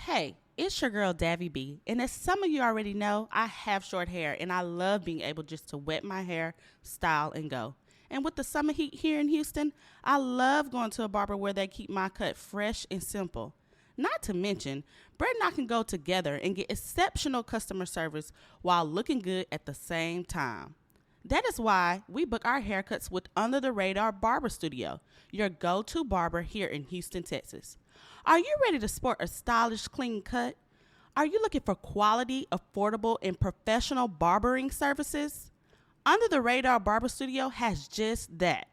Hey, it's your girl Davi B, and as some of you already know, I have short hair, and I love being able just to wet my hair, style, and go. And with the summer heat here in Houston, I love going to a barber where they keep my cut fresh and simple. Not to mention, Brett and I can go together and get exceptional customer service while looking good at the same time. That is why we book our haircuts with Under the Radar Barber Studio, your go-to barber here in Houston, Texas. Are you ready to sport a stylish, clean cut? Are you looking for quality, affordable, and professional barbering services? Under the Radar Barber Studio has just that.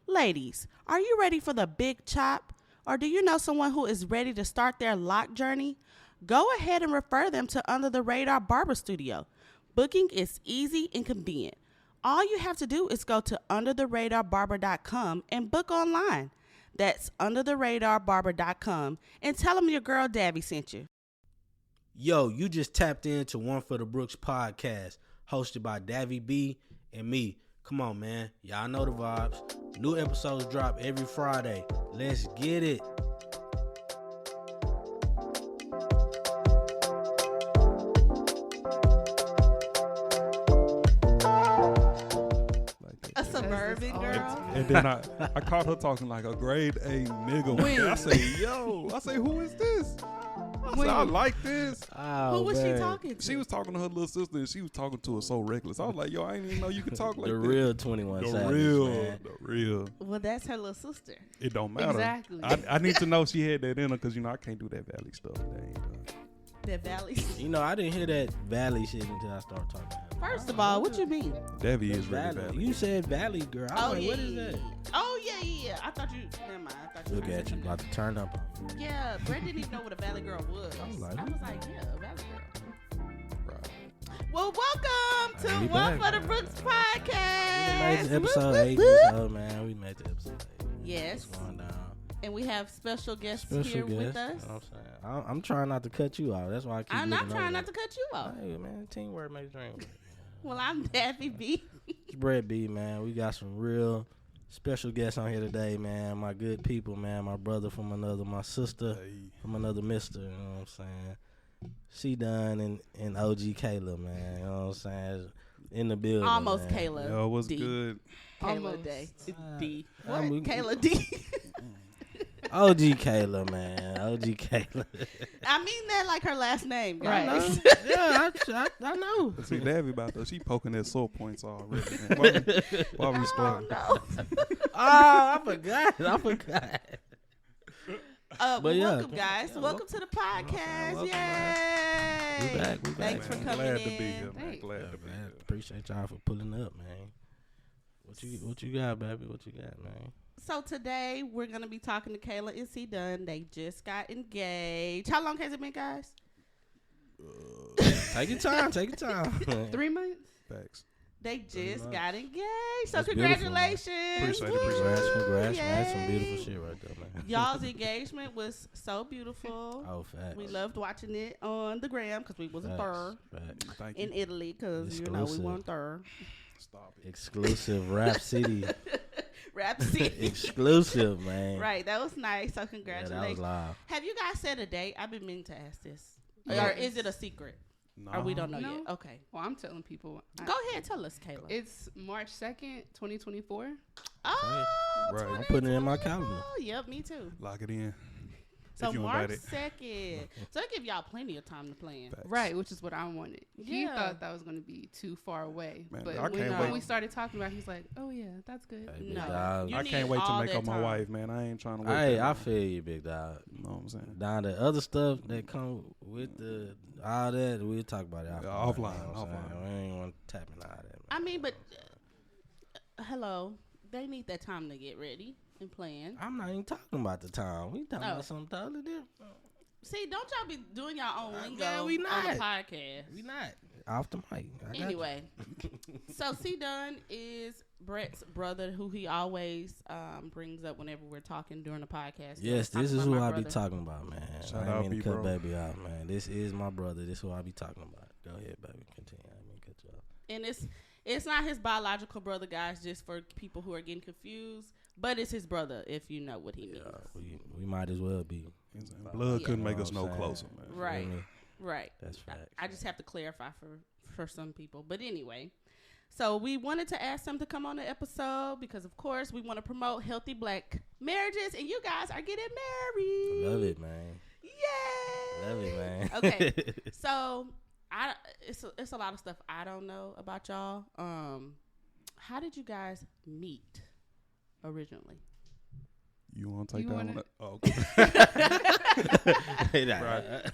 Ladies, are you ready for the big chop? Or do you know someone who is ready to start their lock journey? Go ahead and refer them to Under the Radar Barber Studio. Booking is easy and convenient. All you have to do is go to undertheradarbarber.com and book online. That's undertheradarbarber.com and tell them your girl Davi sent you. Yo, you just tapped into One for the Brooks podcast, hosted by Davi B and me. Come on, man. Y'all know the vibes. New episodes drop every Friday. Let's get it. A suburban girl. And then I caught her talking like a grade A nigga. I say, who is this? I said, I like this. Who was she talking to? She was talking to her little sister, and she was talking to her so reckless. I was like, yo, I didn't even know you could talk like The this. real 21 The Savage, real, man. the real. Well, that's her little sister. It don't matter. Exactly. I need to know she had that in her because, I can't do that Valley stuff. That Valley. I didn't hear that Valley shit until I started talking to her. First of all, what you mean? Debbie is really Valley. Valley. You said Valley, girl. I was like, what is that? Oh, yeah. I thought you, never mind. I thought you Look at you, about to turn up on me. Yeah, Brett didn't even know what a Valley girl was. I was like, yeah, a Valley girl. Right. Well, welcome to We One back, for the man. Brooks We made podcast. it to episode 8. We made it to episode 8. Yes. What's going down? And we have special guests Special here guest. with us. You know what I'm saying? I'm trying not to cut you off. That's why I keep I'm not looking trying over not to cut you off. there. Hey, man, teamwork makes the dream work. Well, I'm Davi B. It's Brett B, man. We got some real special guests on here today, man. My good people, man. My brother from another, my sister from another mister, you know what I'm saying? C Dunn and OG Kayla, man. You know what I'm saying? In the building. Almost man. Kayla. Yo, what's D. good? Kayla Almost. Day. D. I What? mean- Kayla D. OG Kayla, man. OG Kayla. I mean that like her last name, I guys. know. Yeah, I know. See, Debbie about to, she poking at sore points already. Man. Why we Oh, starting? no. I forgot. But yeah, welcome, guys. yeah, welcome to the podcast. welcome, Yay! We back. Thanks for Man, coming glad in. to be here, man. Thanks. Glad Yeah, to be man. here. Appreciate y'all for pulling up, man. What you got, baby? What you got, man? So today we're gonna be talking to Kayla and C Dunn. They just got engaged. How long has it been, guys? Take your time. Take your time. 3 months? Facts. They just months. got engaged. So That's beautiful, man. congratulations. Appreciate it, Woo! Congrats. That's some Yay. beautiful shit right there, man. Y'all's engagement was so beautiful. Oh, facts. We loved watching it on the gram because we wasn't there Facts. Thank you. in Italy because we Exclusive. weren't there. Stop it. Exclusive Rap City. Rap City. Exclusive, man. Right, that was nice. So Yeah, congratulations. that was live. Have you guys set a date? I've been meaning to ask this. Yeah. Or is it a secret? No. Or we don't know No. yet? Okay. Well, I'm telling people. Go ahead, tell us, Kayla. It's March 2nd, 2024. Oh, Right. I'm putting it in my calendar. Oh, yep, me too. Lock it in. So if you March invite it. 2nd. So that give y'all plenty of time to plan. Facts. Right, which is what I wanted. He Yeah. thought that was going to be too far away. Man, but I when, can't when wait. we started talking about it, he's like, oh, yeah, that's good. Hey, big No. dog. You I need can't wait to all make that up my time. wife, man. I ain't trying to wait. Hey, that I long. feel you, big dog. You know what I'm saying? Down the other stuff that come with the all that, we'll talk about it Yeah, offline. offline, You know what I'm offline. saying? We ain't want to tap in all that. Man. I mean, but hello, they need that time to get ready and plan. I'm not even talking about the time. We talking Oh. about something totally different. See, don't y'all be doing your own lingo yeah, we on not. the podcast. We not off the mic. I got you. Anyway, so C Dunn is Brett's brother, who he always brings up whenever we're talking during the podcast. Yes, Talking this is about who my I be brother. talking about, man. Shout I out, ain't mean to cut B-bro. baby out, man. This is my brother. This is who I be talking about. Go ahead, baby. Continue. I didn't mean to cut you off. And it's not his biological brother, guys, just for people who are getting confused. But it's his brother, if you know what he means. We might as well be. Blood Yeah. couldn't make You know us no what I'm closer, saying? man. feel Right. me? Right. That's facts. I just have to clarify for some people. But anyway, so we wanted to ask them to come on the episode because, of course, we want to promote healthy Black marriages, and you guys are getting married. Love it, man. Yay! Love it, man. Okay, so it's a lot of stuff I don't know about y'all. How did you guys meet originally? You want to take You that wanna- one? Oh, okay.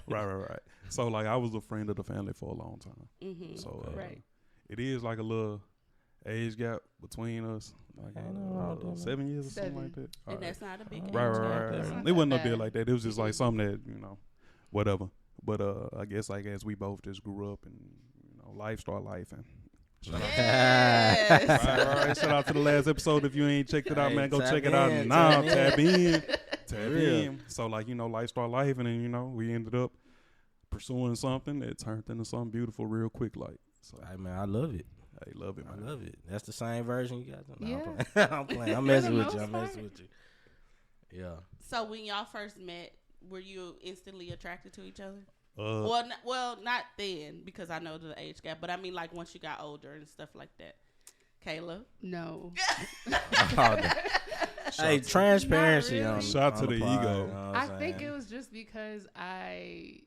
Right. Right. So, like, I was a friend of the family for a long time. Mm-hmm. So, Right. it is like a little age gap between us. Like, Ain't nothing wrong with that, man. 7 years or something 7. like that. And Alright. that's not a big Right, age Right, gap. right, That's right. not It wasn't that a bit bad. like that. It was just like something that, whatever. But I guess like as we both just grew up and life started life and Yes. right. Shout out to the last episode. If you ain't checked it out, Hey, man, go tap check it out in, now. tap Tap in. Tap real. in. So like, life started life and then, we ended up pursuing something that turned into something beautiful real quick like. So Hey, man, I love it. I love it, I man. love it. That's the same version you got. No, Yeah. I'm playing. I'm messing For the with you. I'm most messing part. with you. Yeah. So when y'all first met, were you instantly attracted to each other? Uh, Well, not then because I know the age gap, but I mean like once you got older and stuff like that. Kayla. No. Hey, transparency Not on really. Shout on to the the pod, ego. you know what I I'm think saying? it was just because I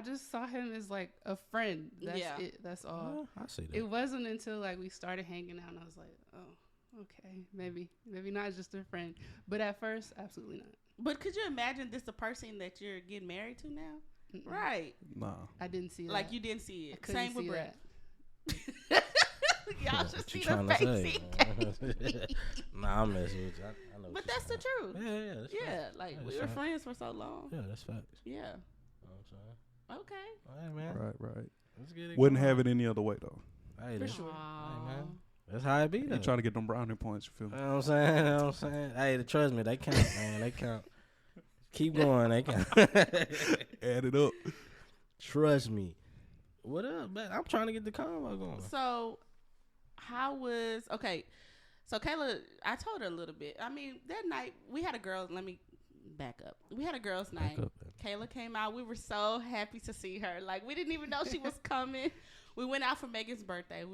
just saw him as like a friend. That's Yeah. it. That's all. I see that. It wasn't until like we started hanging out and I was like, oh, okay, maybe not just a friend. But at first, absolutely not. But could you imagine this the person that you're getting married to now? Mm-mm. Right. nah. I didn't see that. Like you didn't see I it. couldn't Same with see Brett. that. Y'all What should you see the tryna face. say? he gave. Nah, I'm messing with you. I know what But you're that's the saying. truth. Yeah, that's Yeah, facts. like Yeah, we that's were facts. friends for so long. Yeah, that's facts. Yeah. You know what I'm saying? Okay. All right, man. Right. Let's get it Wouldn't going. have it any other way though. Hey, For that's, sure. Hey, man. That's how it be, though. You trying to get them brownie points, you feel You me? know what I'm saying? You know what I'm saying? Hey, trust me, they count, man. They count. Keep going. They count. Add it up. Trust me. What up, man? I'm trying to get the convo going. So, So Kayla, I told her a little bit. I mean, that night we had a girls. Let me back up. We had a girls' night. Back up, Kayla came out. We were so happy to see her. Like we didn't even know she was coming. We went out for Megan's birthday.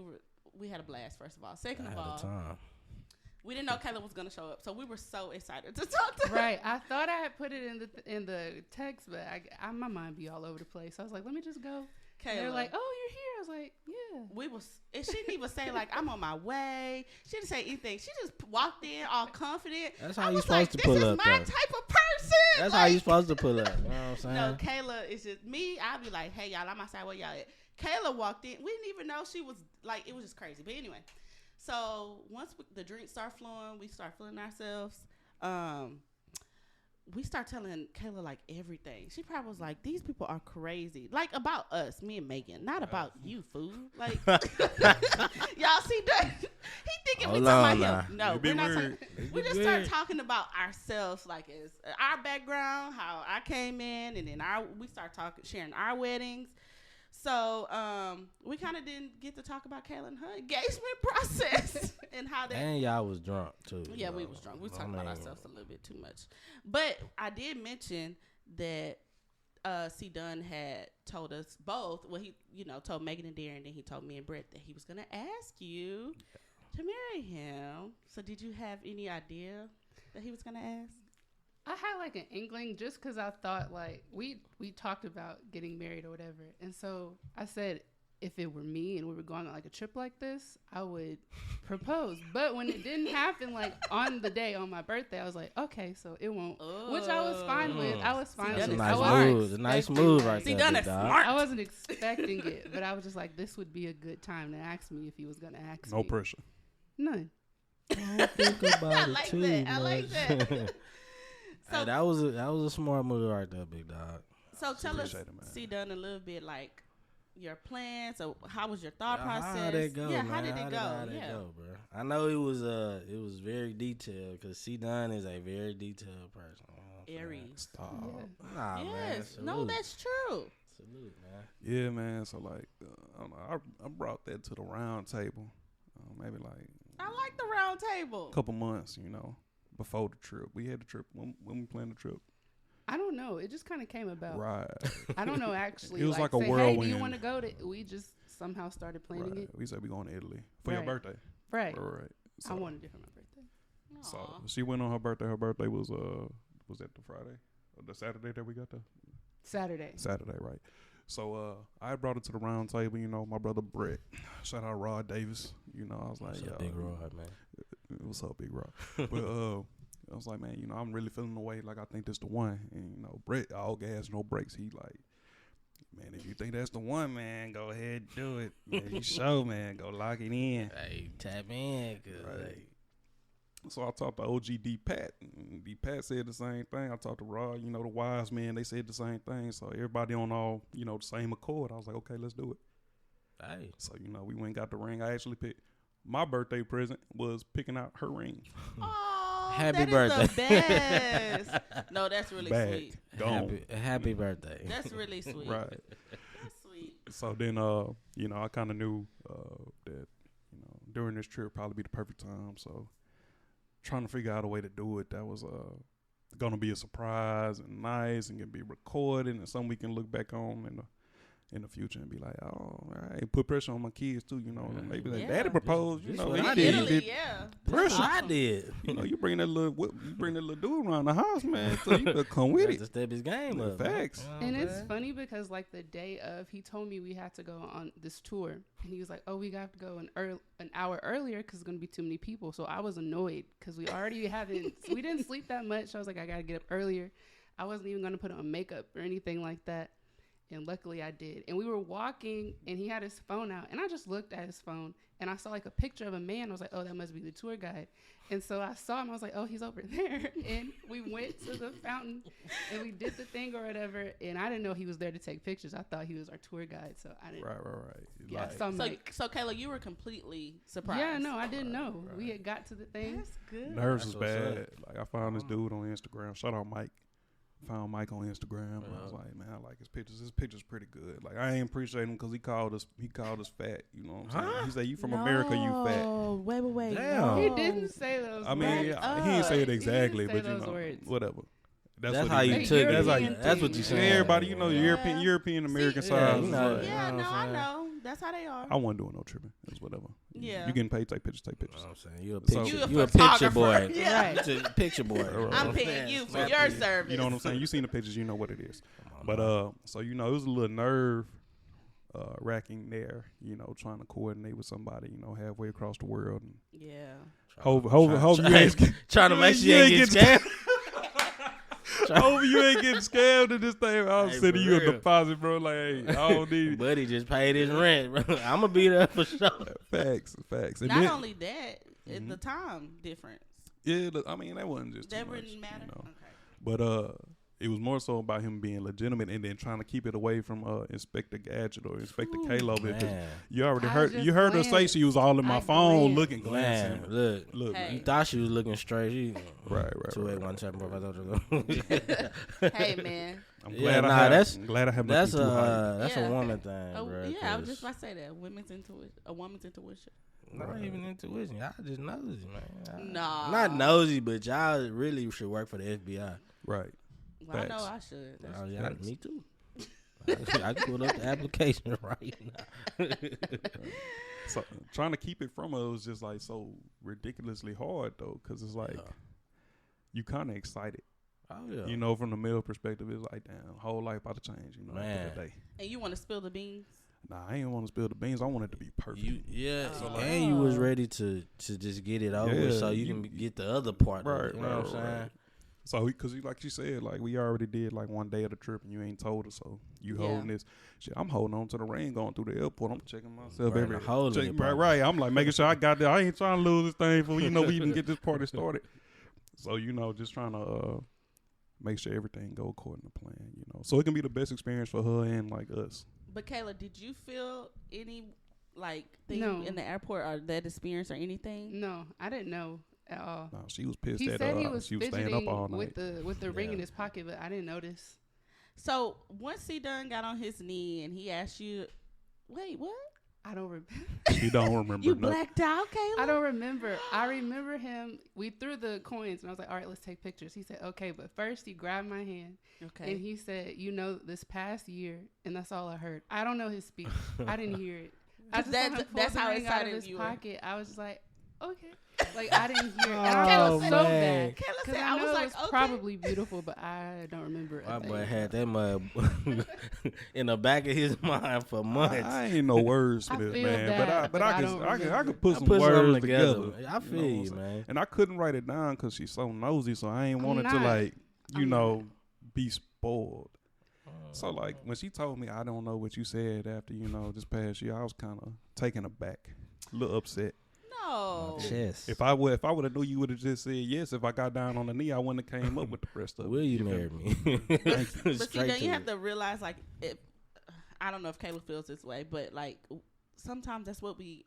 We had a blast. First of all, second I of had all, a time. we didn't know Kayla was gonna show up, so we were so excited to talk to her. Right. I thought I had put it in the text, but my mind be all over the place. I was like, let me just go. Kayla, They're like, oh, you're here. I was like, yeah. and she didn't even say like I'm on my way. She didn't say anything. She just walked in all confident. That's I how you was supposed like, to this pull is up, my though. type of person. That's like, how you supposed to pull up. You know what I'm saying? No, Kayla is just me. I'll be like, hey y'all, I'm outside. Where y'all at? Kayla walked in. We didn't even know she was like. It was just crazy. But anyway, so once the drinks start flowing, we start feeling ourselves. We start telling Kayla like everything. She probably was like, these people are crazy. Like about us, me and Megan, not about you, fool. Like y'all see that? He thinking we Hold talking on about him. No, You be we're not weird. talking. We just start talking about ourselves, like as our background, how I came in, and then we start talking, sharing our weddings. So we kind of didn't get to talk about Kayla and her engagement process and how that. And y'all was drunk, too. Yeah, we was drunk. We was talking about ourselves a little bit too much. But I did mention that C Dunn had told us both. Well, he told Megan and Darren, and then he told me and Brett that he was gonna ask you to marry him. So did you have any idea that he was gonna ask? I had like an inkling just because I thought like we talked about getting married or whatever. And so I said, if it were me and we were going on like a trip like this, I would propose. But when it didn't happen, like on the day on my birthday, I was like, okay, so it won't. Which I was fine with. I was fine That's with a it. nice I wasn't move. A nice expecting, move like- right See, there, Dunn big is dog. smart. I wasn't expecting it, but I was just like, this would be a good time to ask me if he was going to ask No me. pressure. None. Don't think about I it like too that. I like much. that. So, Hey, that was a smart move right there, big dog. so tell us, Appreciate it, man. C Dunn, a little bit like your plans. So how was your thought Yeah, process? How did it go, yeah, man? how did it go? How did it go, bro? I know it was very detailed because C Dunn is a very detailed person. You know what I'm saying? Aries. Stop. Yeah. Nah, man. Yes. No, salute. that's true. Salute, man. Yeah, man. So like, I don't know. I brought that to the round table, maybe like I like the round table. a couple months, before the trip. We had the trip when we planned the trip. I don't know. It just kind of came about. Right. I don't know actually. It was like a say, whirlwind. Hey, do you want to go to? We just somehow started planning Right. it. We said we going to Italy for your Right. birthday. Right. Right. I wanted it for my birthday. So Aw. she went on her birthday. Her birthday was that the Friday or the Saturday that we got there? Saturday. Saturday, right. So I brought it to the round table, you know, my brother Brett. Shout out Rod Davis. You know, I was like, What's yo, up, Big Rod, man? What's up, Big Rod? But I was like, man, you know, I'm really feeling the way like I think this the one. And you know, Brett, all gas, no brakes. He like, man, if you think that's the one, man, go ahead and do it. Man, you show, man, go lock it in. Hey, tap in, cause Right. like, So I talked to OG D Pat. And D Pat said the same thing. I talked to Rod, you know, the wise men, they said the same thing. So everybody on all, you know, the same accord. I was like, okay, let's do it. hey, So, you know, we went and got the ring. I actually picked my birthday present was picking out her ring. Oh, Happy that birthday. is the best. No, that's really Bag. sweet. Gone. happy birthday. That's really sweet. Right. That's sweet. So then, you know, I kind of knew that, you know, during this trip probably be the perfect time. So trying to figure out a way to do it that was going to be a surprise and nice and can be recorded and something we can look back on in the future and be like, oh, all right, put pressure on my kids too, you know, and maybe like, Yeah. daddy proposed, you This know, what he I did. did. He did Yeah. pressure. I did. You know, you bring that little dude around the house, man, so you could come with Got it. to step his game up. Facts. Man. And You know what it's I'm funny because like the day of, he told me we had to go on this tour, and he was like, "Oh, we got to go an hour earlier because it's gonna be too many people." So I was annoyed because we didn't sleep that much. I was like, I gotta get up earlier. I wasn't even gonna put on makeup or anything like that, and luckily I did. And we were walking, and he had his phone out, and I just looked at his phone, and I saw like a picture of a man. I was like, "Oh, that must be the tour guide." And so I saw him. I was like, "Oh, he's over there." And we went to the fountain, and we did the thing or whatever. And I didn't know he was there to take pictures. I thought he was our tour guide. So I didn't. Right. Yeah. Like, So I'm like, So Kayla, you were completely surprised. yeah, no, I didn't know. Right. We had got to the thing. That's good. nerves That's was what's bad. up. Like I found this dude on Instagram. Shout out Mike. Found Mike on Instagram. And I was Yeah. like, man, I like his pictures. His picture's pretty good. Like I ain't appreciate him because he called us fat. You know what I'm saying? Huh? He said, "You from America? You fat." Oh, wait. Damn. No. He didn't say those. I mean, words. he didn't say it He exactly, didn't say but you those know, words. whatever. That's what how he you meant. took it. That's, European That's what thing. you yeah, saying. everybody, you know, Yeah. European American See, size. you is know, like, Yeah, You know no, what I'm I saying? know. That's how they are. I wasn't doing no tripping. It was whatever. Yeah. You getting paid? Take pictures. Take You pictures. know what I'm saying? You a So- picture. You a You a picture photographer. boy. Yeah. Right. You a picture boy. I'm paying you for Right. your service. You know what I'm saying? You seen the pictures, you know what it is. Come on, But man. so you know, it was a little nerve wracking there. You know, trying to coordinate with somebody, you know, halfway across the world. And Yeah. hope you Try- ain't trying to make sure you ain't get scammed. hope you ain't getting scammed in this thing. I was Hey, sending for you a real. deposit, bro. Like, hey, I don't need Buddy just paid his rent, bro. I'm gonna be there for sure. facts. And Not then- only that, Mhm. the time difference. yeah, look, I mean that wasn't just That too much, wouldn't matter. you know. Okay. But it was more so about him being legitimate and then trying to keep it away from Inspector Gadget or Inspector Ooh, K-Lo because Man, you already I heard just her say glanced. she was all in my I phone glanced. looking man, glancing. look. Hey. You thought she was looking straight. She, Right. 28174. Hey, man. I'm Yeah, glad nah, I have. that's- I'm glad I have That's nothing too high. that's Yeah. a woman thing, Oh, bro. yeah, I was 'cause just about to say that. A woman's intuition. not Right. even intuition. Y'all just nosy, man. Nah. Not nosy, but y'all really should work for the FBI. Right. Well, I know Facts. I should. That's Oh, yeah, facts. me too. I pulled up the application right now. So trying to keep it from her was just like so ridiculously hard though, because it's like Yeah. you kind of excited. Oh yeah, You know, from the male perspective, it's like, damn, whole life about to change. You know, Man. after the day. And you want to spill the beans? Nah, I ain't want to spill the beans. I want it to be perfect. So, like- and you was ready to just get it over, Yeah, so you can get the other part. of it, you know what I'm saying? So, because like you said, like we already did like one day of the trip and you ain't told us, so you Yeah. holding this. Shit, I'm holding on to the ring going through the airport. I'm checking myself Right, every holding check, it right, properly. right. I'm like making sure I got that. I ain't trying to lose this thing for we even get this party started. So you know, just trying to make sure everything go according to plan. You know, so it can be the best experience for her and like us. But Kayla, did you feel any like thing No. in the airport or that experience or anything? No, I didn't know at all. No, she was pissed He at said he was she was staying fidgeting up all night. with the ring Yeah. in his pocket, but I didn't notice. So once C Dunn got on his knee and he asked you, wait, what? I don't remember. He don't remember You nothing. blacked out, Kayla? I don't remember. I remember him. We threw the coins, and I was like, all right, let's take pictures. He said, okay, but first he grabbed my hand, Okay. and he said, this past year, and that's all I heard. I don't know his speech. I didn't hear it. I just saw him pull that's the how ring out of excited his you were. pocket. I was just like, okay. Like, I didn't hear it. And Oh, I felt so man. bad. Kayla 'Cause said, I was know like, it was okay. probably beautiful, but I don't remember it. My boy had that mud in the back of his mind for months. I ain't no words for I this, feel man. bad, but but I I don't could remember. put I some put something words together. together. I feel you, man. And I couldn't write it down because she's so nosy, so I ain't I'm wanted to not. like, I'm be spoiled. So like when she told me I don't know what you said after this past year, I was kind of taken aback, a little upset. No. Chest. If I would have knew, you would have just said yes. If I got down on the knee, I wouldn't have came up with the rest of it. Will you feel marry me? me? But see, Straight then to you it. have to realize, like, I don't know if Kayla feels this way, but like sometimes that's what we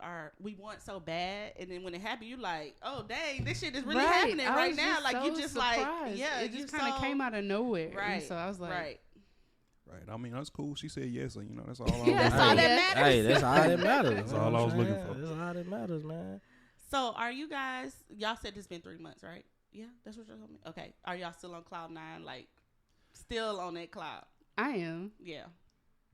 want so bad, and then when it happens, you like, oh dang, this shit is really happening I right was now. just Like so you just like, surprised. yeah, it you just kind of so- came out of nowhere. Right. And so I was like, right. Right. I mean, that's cool. She said yes, and that's all. Yeah, that's all that matters. Hey, that's all that matters. That's all I was looking for. That's all that matters, man. So are you guys? Y'all said it's been 3 months, right? Yeah, that's what y'all told me. Okay, are y'all still on cloud 9? Like, still on that cloud? I am. Yeah.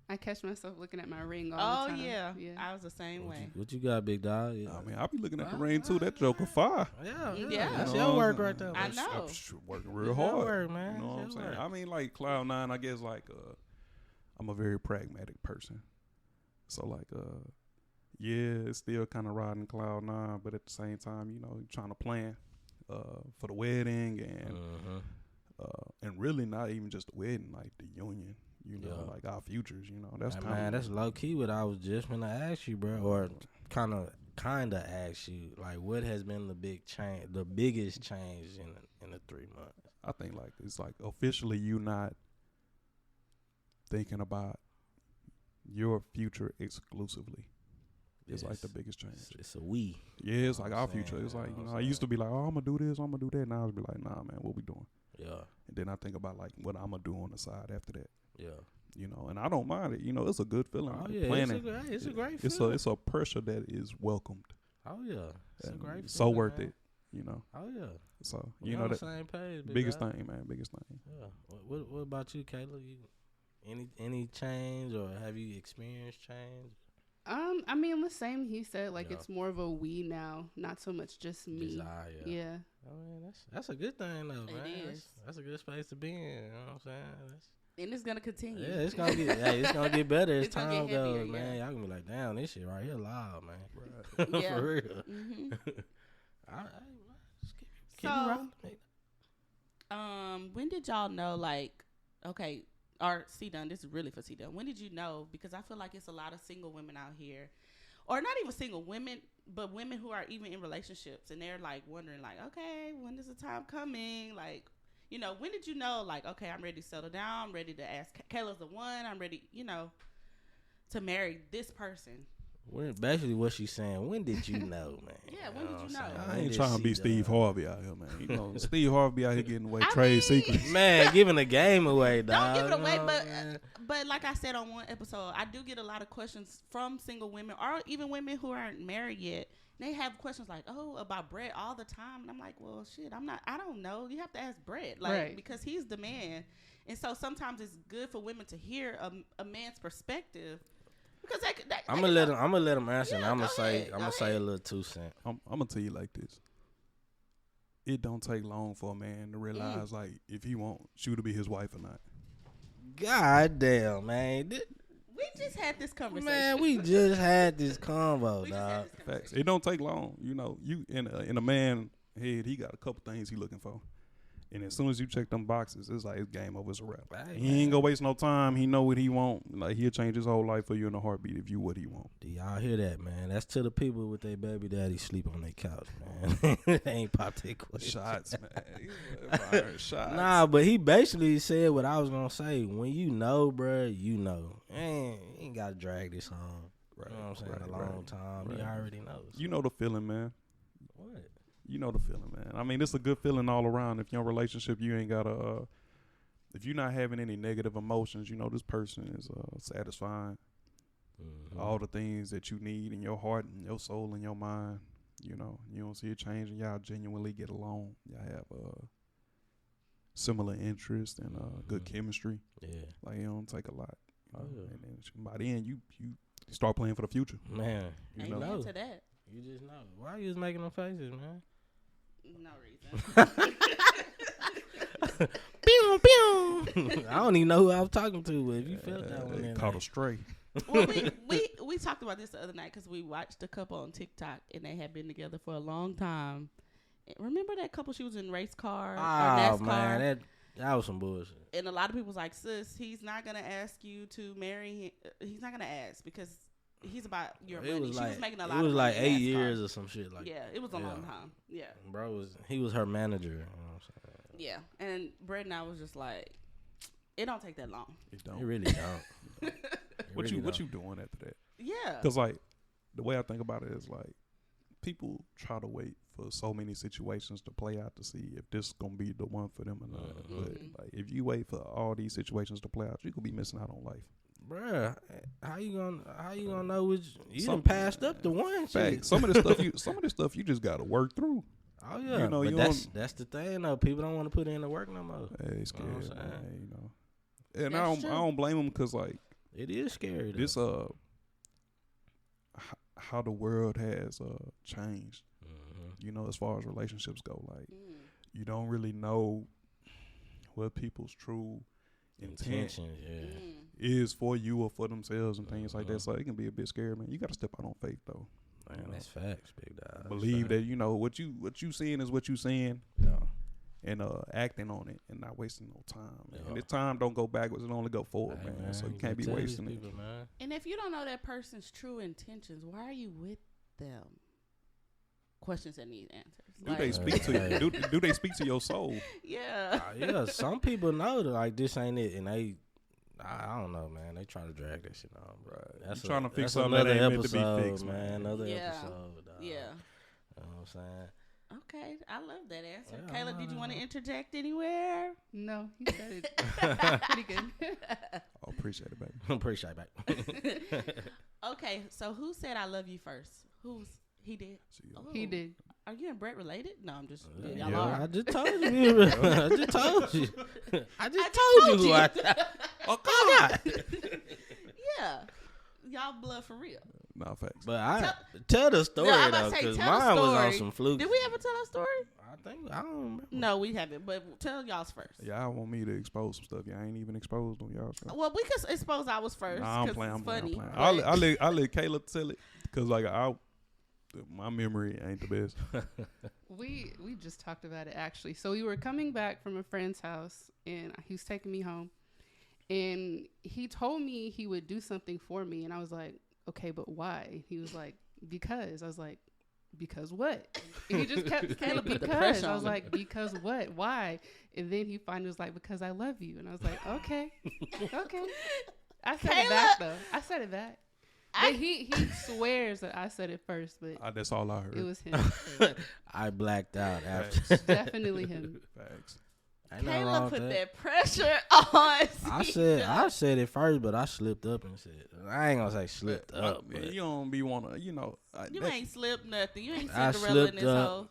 I catch myself looking at my ring all the time. Yeah. Yeah. I was the same way. What you got, big dog? Yeah. I mean, I be looking at the ring too. That joker fire. Yeah. That's You know your what work I'm right saying? there. I man. know. I'm working real It's your hard. work, man. You know what I'm It's your saying? work. I mean, like Cloud 9, I guess like I'm a very pragmatic person. So like yeah, it's still kind of riding Cloud 9, but at the same time, you're trying to plan for the wedding and really not even just the wedding, like the union. Like our futures. That's kind of man. That's low key what I was just gonna ask you, bro, or kind of ask you, like, what has been the biggest change in the 3 months? I think like it's like officially you not thinking about your future exclusively. It's like the biggest change. It's a we. Yeah, it's like I'm our saying, future. It's like, you know what I I'm used to be like, oh, I'm going to do this, I'm going to do that. Now I just be like, nah, man, what we doing? Yeah, And then I think about like what I'm going to do on the side after that. yeah. And I don't mind it. It's a good feeling. Oh like yeah, planning. it's a great feeling. It's a pressure that is welcomed. Oh yeah, it's a And great. so feeling, worth man. it. Oh yeah. So We on the that same page. Big biggest dog. thing, man. Biggest thing. Yeah. What about you, Kayla? Any change, or have you experienced change? I mean, the same he said. Like, Yeah. it's more of a we now, not so much just me. Desire. Yeah. I mean, that's a good thing though, man. It is. That's a good space to be in. You know what I'm saying? And it's gonna continue. Yeah, it's gonna get it's gonna get better as It's gonna time get heavier, goes, man. yeah. Y'all gonna be like, damn, this shit right here loud, man. Yeah. For real. Mm-hmm. Just keep So, it rolling. when did y'all know, like, okay, or C Dunn, this is really for C Dunn. When did you know? Because I feel like it's a lot of single women out here, or not even single women, but women who are even in relationships, and they're like wondering, like, okay, when is the time coming? Like, when did you know, like, okay, I'm ready to settle down, I'm ready to ask, Kayla's the one, I'm ready, to marry this person. Basically, what she's saying. When did you know, man? Yeah, when did you what I'm know? saying? I When ain't did trying to be she Steve know? Harvey out here, man. Steve Harvey out here getting away I trade mean- secrets. Man, giving the game away, Don't dog. give it away, you know, but man. but like I said on one episode, I do get a lot of questions from single women or even women who aren't married yet. They have questions like, "Oh, about Brett all the time," and I'm like, "Well, shit, I don't know. You have to ask Brett, like, Right. because he's the man." And so sometimes it's good for women to hear a man's perspective because I'm gonna let him answer. and Yeah, I'm go gonna say ahead, I'm go gonna say a ahead. little 2 cents. I'm gonna tell you like this. It don't take long for a man to realize like if he want you to be his wife or not. God damn, man. We just had this conversation. Man, we just had this convo, We just had dog. this Facts. conversation. It don't take long. You in a man head, he got a couple things he looking for. And as soon as you check them boxes, it's like it's game over. It's a wrap. Hey, He ain't gonna waste no time. He know what he want. Like he'll change his whole life for you in a heartbeat if you what he want. Do y'all hear that, man? That's to the people with their baby daddy sleep on their couch, man. They ain't pop their question. Shots, man. Firing shots. Nah, but he basically said what I was gonna say. When you know, bruh, you know. Man, you ain't gotta drag this on. Right, You know what I'm saying? right, a long right, time. right. You already know. You know the feeling, man. What? You know the feeling, man. I mean, it's a good feeling all around. If you're in a relationship, you ain't gotta. If you're not having any negative emotions, this person is satisfying. all the things that you need in your heart and your soul and your mind. You know, you don't see it changing. Y'all genuinely get along. Y'all have similar interests and good chemistry. Yeah. Like, it don't take a lot. You know? Yeah. And then by then, you start playing for the future. Man, you Amen know. to that. You just know. Why you was making them faces, man? No reason. Pew, pew. I don't even know who I was talking to, but if you felt that one, then Caught a stray. Well, we talked about this the other night because we watched a couple on TikTok and they had been together for a long time. Remember that couple? She was in race car or NASCAR. Man, that was some bullshit. And a lot of people was like, sis, he's not gonna ask you to marry him. He's not gonna ask because he's about your money. She was making a lot. It was of like money in 8 NASCAR. years or some shit like. Yeah, it was a long time. Yeah, bro he was her manager. You know what I'm saying? yeah. And Brett and I was just like, it don't take that long. It don't. It really don't. What you doing after that? Yeah. Because, like, the way I think about it is, like, people try to wait for so many situations to play out to see if this is going to be the one for them or not. But, like, if you wait for all these situations to play out, you could be missing out on life. Bruh, how you gonna know which you done passed up the one shit? Some of this stuff you just got to work through. Oh yeah, you know, but that's the thing though. People don't want to put in the work no more. Hey, it's scary, man, you know. And That's I don't blame them because, like, it is scary. Though. This how the world has changed. You know, as far as relationships go, like you don't really know what people's true intentions is for you or for themselves and things like that. So it can be a bit scary, man. You got to step out on faith though. Man, that's facts, big dog. Believe that you know what you seeing is what you seeing. Yeah. And acting on it and not wasting no time. And this time don't go backwards, it only go forward, man. So you can't be wasting it. Man. And if you don't know that person's true intentions, why are you with them? Questions that need answers. Do they speak to you? Do they speak to your soul? Yeah. Yeah, some people know that like this ain't it, and I don't know, man. They try to drag that shit on, bro. That's trying to fix something that ain't meant to be fixed, man. Another Yeah. episode, dog. Yeah. You know what I'm saying? Okay, I love that answer. Yeah, Kayla, did you want to interject anywhere? No, he said it pretty good. I appreciate it, baby. Appreciate it, baby. Okay, so who said I love you first? He did? He did. Are you and Brett related? No, I'm just Yeah, y'all are. I just told you. I just told you. I just told you. Oh God. Yeah, y'all blood for real. Nah, facts. But tell the story I'm though, about to say, because tell the mine was on story. some fluke. Did we ever tell our story? I don't remember. No, we haven't. But tell y'all's first. Y'all want me to expose some stuff y'all ain't even exposed on y'all stuff. Well, we could expose ours first. Nah, I'm 'cause playing. it's I'm playing. funny. I'll let Kayla tell it because like my memory ain't the best. We just talked about it actually. So we were coming back from a friend's house and he was taking me home and he told me he would do something for me and I was like, okay, but why? He was like, because. I was like, because what? And he just kept saying because. I was like, because what? Why? And then he finally was like, because I love you. And I was like, okay. I said it back though. I said it back. But he swears that I said it first, but That's all I heard. it was him. I blacked out after. Definitely him. Facts. Ain't nothing wrong Kayla with put that. that pressure on. I said it first, but I slipped up and said I ain't gonna say slipped up. Man, But you don't be wanna, you know. You ain't slipped nothing. You ain't I Cinderella in slipped this up. hole.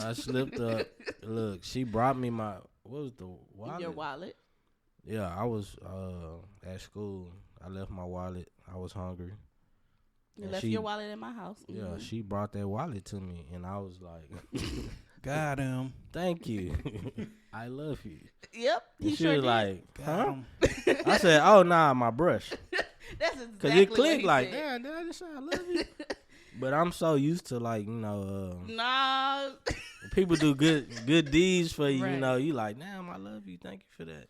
I slipped up. Look, she brought me what was the wallet? Your wallet. Yeah, I was at school. I left my wallet. I was hungry. You And left your wallet in my house. Yeah, Mhm. she brought that wallet to me, and I was like, Got him. "Thank you, I love you." Yep. And He she sure was did. like, Got "Huh?" him. I said, "Oh nah, my brush," That's exactly because it what clicked he like, said. "Damn, did I just say I love you?" But I'm so used to like Nah. people do good deeds for you. You Right. know, you like, "Damn, I love you. Thank you for that."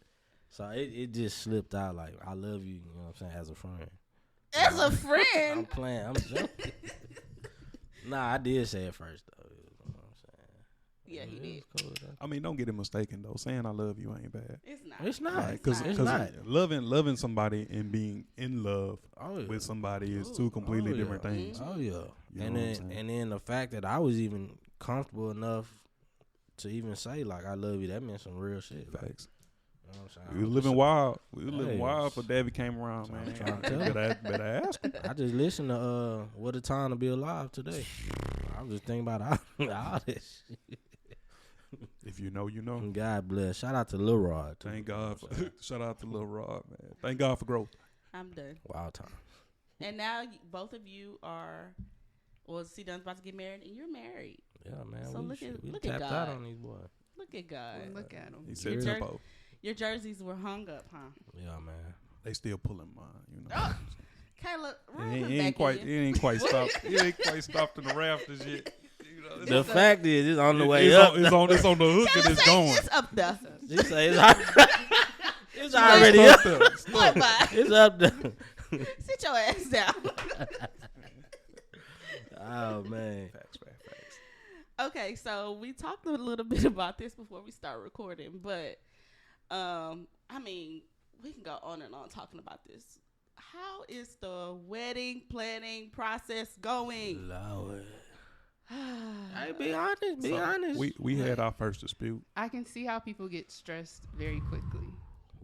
So it just slipped out like, "I love you." You know what I'm saying? As a friend. As a I'm friend. playing. I'm joking. Nah, I did say it first though. You know what I'm saying? Yeah, he did. It's cool, though. I mean, don't get it mistaken though. Saying I love you ain't bad. It's not. It's not. Like, cause, It's 'cause not. loving somebody and being in love Oh, yeah. with somebody is two completely different things. Oh yeah. You know and what I'm saying? then the fact that I was even comfortable enough to even say like I love you, that meant some real shit. Like, Facts. you know what I'm saying? We was living wild. We was living wild for Davi came around, I'm man. trying to tell you. Better ask him. I just listened to What a Time to Be Alive today. I was just thinking about all this shit. If you know, you know. God bless. Shout out to Lil Rod. Too. Thank God. Shout out to Lil Rod, man. Thank God for growth. I'm done. Wild time. And now both of you are, well, C Dunn's about to get married, and you're married. Yeah, man. So we look at tapped God. out on these boys. Look at God. Look at him. He said Your tempo. Your jerseys were hung up, huh? Yeah, man. They still pulling mine, you know. Oh, Kayla, It ain't quite stopped. It ain't quite stopped in the rafters yet. You know, The fact is, it's on the way it's up. it's on the hook and it's going. It's up there. They say it's already up. Boy, bye. It's up there. Sit your ass down. Oh, man. Facts. Okay, so we talked a little bit about this before we start recording, but I mean, we can go on and on talking about this. How is the wedding planning process going? Lord. Hey, be honest. We had our first dispute. I can see how people get stressed very quickly.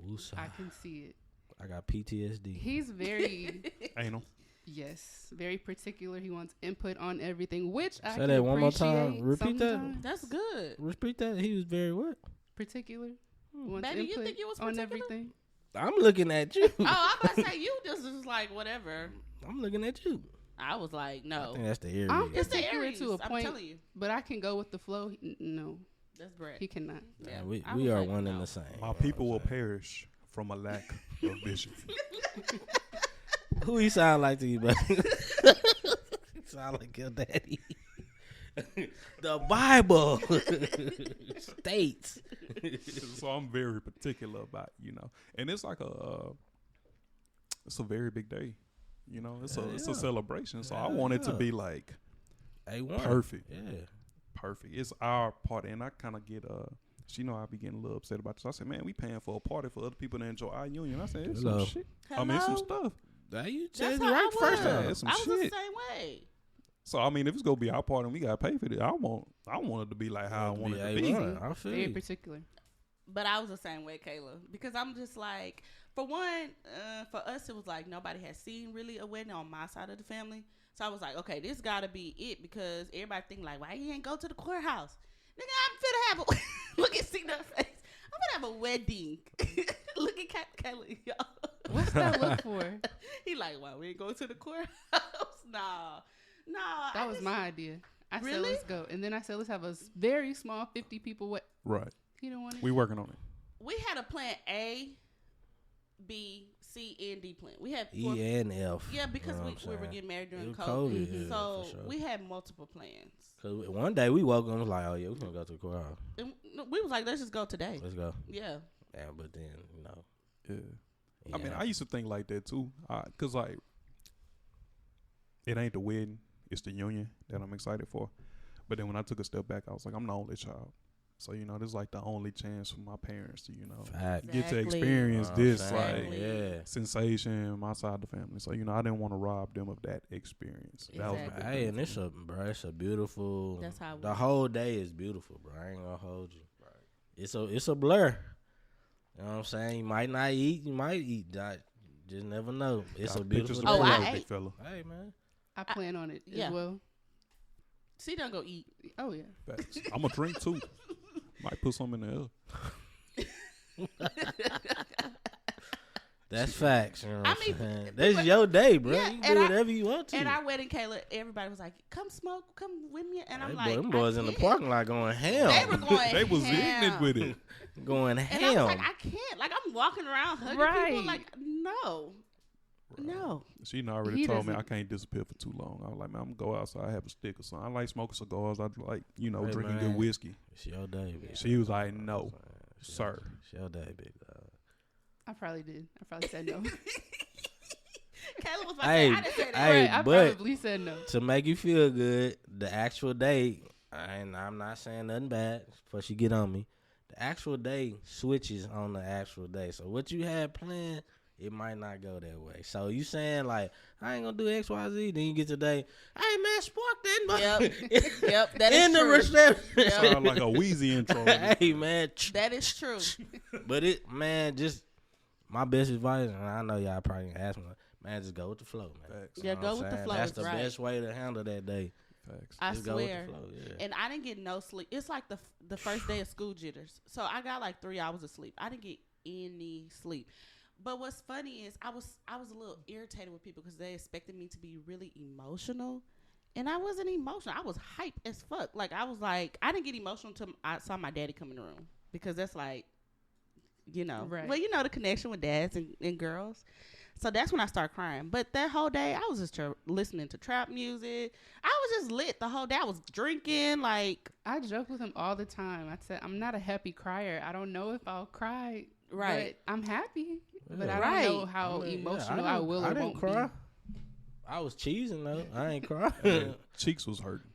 Woosah. I can see it. I got PTSD. He's very, Anal. yes, very particular. He wants input on everything, which I Say can that one more time. appreciate Repeat that. sometimes. That's good. Repeat that. He was very what? Particular. Wants Baby, you input think you was on particular? everything. I'm looking at you. Oh, I'm about to say you just was like whatever. I'm looking at you. I was like, I no. think that's the Aries. I'm It's the particular Aries. to a I'm point, telling you. but I can go with the flow. No, That's Brett. he cannot. Yeah, we I we was are like, one and no. the same. My people will perish from a lack of vision. Who he sound like to you, buddy? He sound like your daddy. The Bible states. So I'm very particular about, and it's like it's a very big day. It's a celebration. So I want it to be like A1. perfect. Yeah. Perfect. It's our party, and I kind of get I be getting a little upset about this. I said, man, we paying for a party for other people to enjoy our union. I said, it's Hello. some shit. I mean, it's some stuff. Now you That's said how it right I the first was. time. It's some I was shit. the same way. So I mean, if it's gonna be our party and we gotta pay for it, I want it to be like how I want it to be. A1. I feel Very you. particular. But I was the same way, Kayla, because I'm just like, for one, for us, it was like nobody had seen really a wedding on my side of the family. So I was like, okay, this got to be it, because everybody think like, why you ain't go to the courthouse? Nigga, I'm finna have a, look at see that face. I'm finna have a wedding. Look at Kayla, y'all. What's that look for? He like, why we ain't go to the courthouse? Nah. That was my idea. I said, Really? let's go. And then I said, let's have a very small 50 people. What? Right. He don't want it? We working on it. We had a plan A, B, C, and D plan. We had four. E and F. Yeah, because You know we what I'm were saying? getting married during It was COVID. COVID, yeah, So for sure. we had multiple plans. Cause one day we woke up and was like, oh yeah, we're gonna go to the courthouse. And we was like, let's just go today. Let's go. Yeah. Yeah, but then Yeah. I mean, I used to think like that too, cause like it ain't the wedding, it's the union that I'm excited for. But then when I took a step back, I was like, I'm the only child, so this is like the only chance for my parents to fact. get to Exactly. experience this like Exactly. yeah. sensation my side of the family. So I didn't want to rob them of that experience. That was the big Exactly. Hey, thing and for me. it's a beautiful. That's how the whole day is beautiful, bro. I ain't gonna hold you. Right. It's a blur. You know what I'm saying? You might not eat. You might eat. Just never know. It's Got a beautiful pictures day. of Oh, I you, ate. big fella. Hey man. I plan on it yeah. as well. See, don't go eat. Oh, yeah. Facts. I'm gonna drink too. Might put some in the air. That's facts. You know what I I'm mean, saying? That's your day, bro. Yeah, you can and do I- whatever you want to. At our wedding, Kayla, everybody was like, come smoke, come with me. And I'm Hey, like, boy, them boys I in the can't. parking lot going ham. They were going They was ham. ignorant with it. going And I was ham. like, I can't. Like, I'm walking around hugging Right. people. Like, no. No. She already He told me I doesn't- can't disappear for too long. I was like, man, I'm gonna go outside, have a stick or something. I like smoking cigars. I like, Hey, drinking man. good whiskey. It's your day, big She was like, dog. no, It's sir. It's your day, big dog. I probably did. I probably said no. Kayla was like, Hey, I didn't say that. hey, Right, I but probably said no. to make you feel good, the actual day, and I'm not saying nothing bad before she get on me, the actual day switches on the actual day. So what you had planned, it might not go that way. So you saying like, I ain't gonna do X, Y, Z. Then you get today, hey man, spark that. Yep, that is in the true. reception. Yep. Sound like a Wheezy intro. Hey man, That is true. but it, man, just my best advice, and I know y'all probably gonna ask me, man, just go with the flow, man. Facts. Yeah, You know go what with I'm the saying? flow. That's the right. best way to handle that day. Facts. I Just go with the swear. flow, yeah. And I didn't get no sleep. It's like the first day of school jitters. So I got like 3 hours of sleep. I didn't get any sleep. But what's funny is I was a little irritated with people because they expected me to be really emotional. And I wasn't emotional. I was hype as fuck. Like, I was like, I didn't get emotional until I saw my daddy come in the room. Because that's like, you know. Right. Well, you know the connection with dads and girls. So that's when I started crying. But that whole day, I was just listening to trap music. I was just lit the whole day. I was drinking, like. I joke with him all the time. I said, I'm not a happy crier. I don't know if I'll cry. Right. But I'm happy. But I Right. don't know how emotional I will or I didn't won't cry. be. I was cheesing though. I ain't crying. Hey, cheeks was hurting.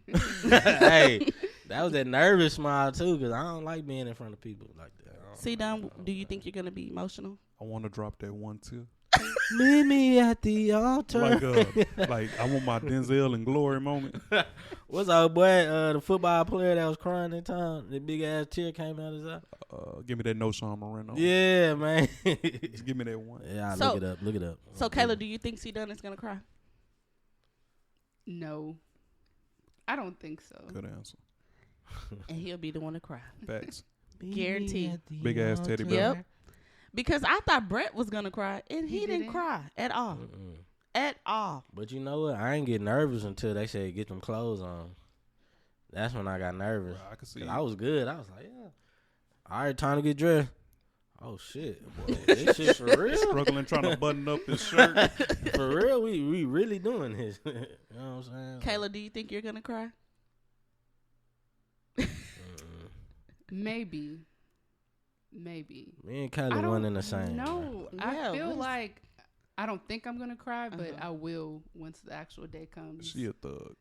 Hey, that was that nervous smile too, because I don't like being in front of people like that. C Dunn, do you think you're going to be emotional? I want to drop that one too. Meet me at the altar. Like I want my Denzel and Glory moment. What's our boy, the football player that was crying that time? The big ass tear came out his eye. Give me that No Sean Moreno. Yeah, man. Just give me that one. Yeah, So- look it up. So, Kayla, do you think C Dunn is going to cry? No. I don't think so. Good answer. And he'll be the one to cry. Facts. Guaranteed. Big ass teddy bear. Yep. Because I thought Brett was going to cry, and he didn't didn't? cry at all. At all. But you know what? I ain't get nervous until they said get them clothes on. That's when I got nervous. Bro, I can see. 'Cause I was good. I was like, yeah. All right, time to get dressed. Oh shit, boy, this shit for real. Struggling trying to button up his shirt. For real, we really doing this. You know what I'm saying? Kayla, do you think you're going to cry? Maybe. Me and Kayla I one in the same. No, Yeah, I feel what is- like I don't think I'm gonna cry, but Uh-huh. I will once the actual day comes. She a thug.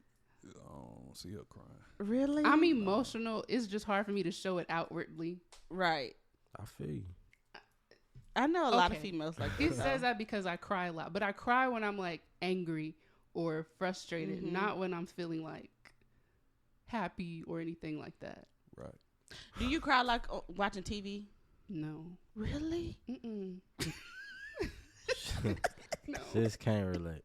I don't see her crying. Really? I'm emotional. It's just hard for me to show it outwardly. Right. I feel you. I know a lot of Okay. females like He this. says that because I cry a lot, but I cry when I'm like angry or frustrated, Mhm. not when I'm feeling like happy or anything like that. Right. Do you cry like watching TV? No. Really? Mm-mm. No. Sis can't relate.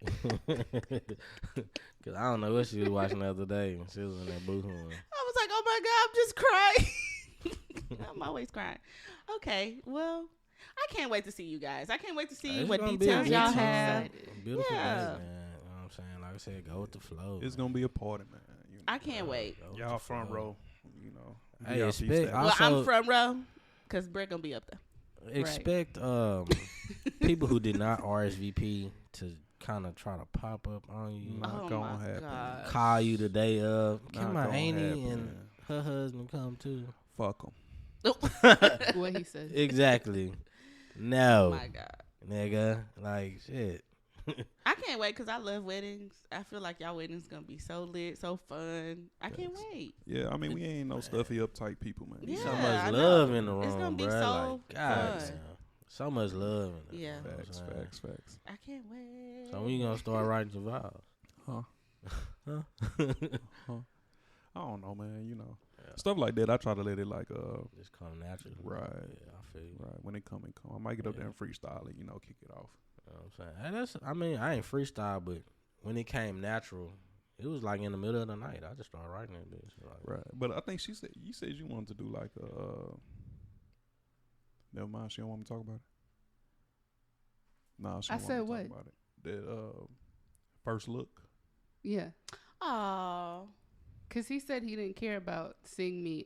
Cause I don't know what she was watching the other day when she was in that booth room. I was like, oh my God, I'm just crying. I'm always crying. Okay, well, I can't wait to see you guys. I can't wait to see It's what gonna be a details good y'all time. have. Beautiful Yeah. day, man. You know what I'm saying? Like I said, go with the flow. It's man. gonna be a party, man. You know. I can't wait. Go with Y'all the front flow. row. You know. Hey, VIP expect- status. Well, I'm Also- front row because Brett gonna be up there. Expect people who did not RSVP to kind of try to pop up on you. Not Oh gonna my happen. God. Call you the day of. Not Can my gonna auntie happen, and man. her husband come too? Fuck them. What he said. Exactly. No, Oh my God. nigga. Like shit. I can't wait because I love weddings. I feel like y'all weddings gonna be so lit, so fun. I can't wait. Yeah, I mean we ain't no stuffy uptight people, man. Yeah, So I much know. love in the room, It's gonna be bruh. so like, God, fun. damn. So much love in the Yeah. room. you know what Facts, I'm saying? facts. I can't wait. So when you gonna start writing your vows? Huh? Huh? I don't know, man. You know, Yeah. stuff like that. I try to let it like Just come naturally. Right. Yeah, I feel you. right when it come. I might get up Yeah. there and freestyle it. You know, kick it off. You know what I'm saying? And that's, I mean, I ain't freestyle, but when it came natural, it was like in the middle of the night. I just started writing that bitch. Like, Right. But I think you said you wanted to do like a. Never mind. She don't want me to talk about it. Nah, she I don't said want me to what? talk about it. That first look. Yeah. Oh. Because he said he didn't care about seeing me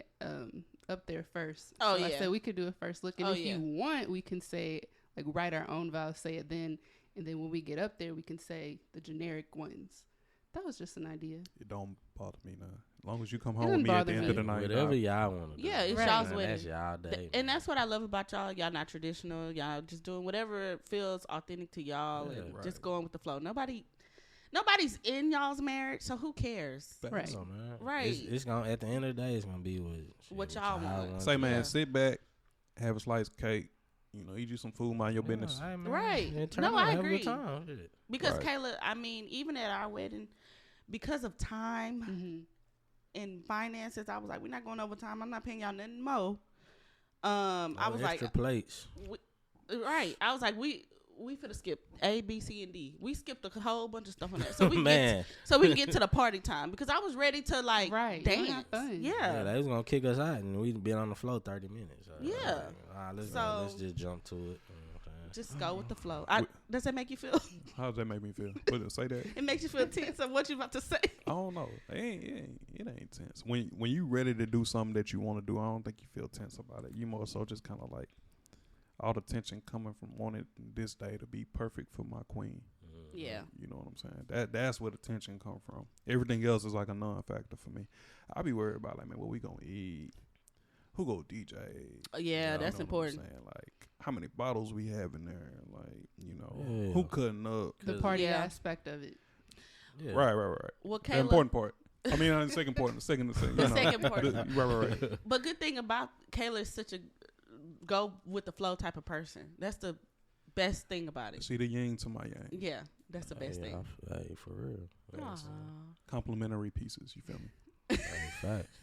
up there first. Oh, so I yeah. said we could do a first look. And Oh, if yeah. you want, we can say, like, write our own vows, say it then. And then when we get up there, we can say the generic ones. That was just an idea. It don't bother me now. As long as you come It home with doesn't me at bother the end me. of the night. whatever y'all want to do. Yeah, it's Right. y'all's Man, wedding. that's y'all day. And man. that's what I love about y'all. Y'all not traditional. Y'all just doing whatever feels authentic to y'all Yeah, and right. just going with the flow. Nobody's in y'all's marriage, so who cares? Facts. Right. So, man, Right. It's gonna at the end of the day, it's gonna be what What y'all want. Say, man, Yeah. sit back, have a slice of cake, eat you some food, mind your business. Hey, man. Right. Yeah, turn No, up, I have a good agree. time. Shit. Because Right. Kayla, I mean, even at our wedding, because of time and finances, I was like, we're not going overtime. I'm not paying y'all nothing more. I was extra like, plates. right. I was like, we finna skip A, B, C, and D. We skipped a whole bunch of stuff on that, so we Man. can get to the party time because I was ready to like Right. dance. Have fun. Yeah, they was gonna kick us out, and we'd been on the floor 30 minutes. So Yeah. like, all right, let's So- just jump to it. You know what I'm saying? Just go with the flow. Does that make you feel? How does that make me feel? Say that. It makes you feel tense of what you about to say. I don't know. It ain't tense. When you ready to do something that you want to do, I don't think you feel tense about it. You more so just kind of like all the tension coming from wanting this day to be perfect for my queen. Yeah. You know what I'm saying? That's where the tension come from. Everything else is like a non-factor for me. I be worried about like, man, what we gonna eat? Who go DJ? Yeah, You that's know important. what I'm saying? Like how many bottles we have in there? Like Yeah. who cutting up? The party Yeah. aspect of it. Yeah. Right. Well, The Kayla, important part. I mean, the second part. The second. The second part. Right. but good thing about Kayla is such a go with the flow type of person. That's the best thing about it. See the yin to my yang. Yeah, that's the best thing. Hey, for real. Aw. Complementary pieces. You feel me? Hey, facts.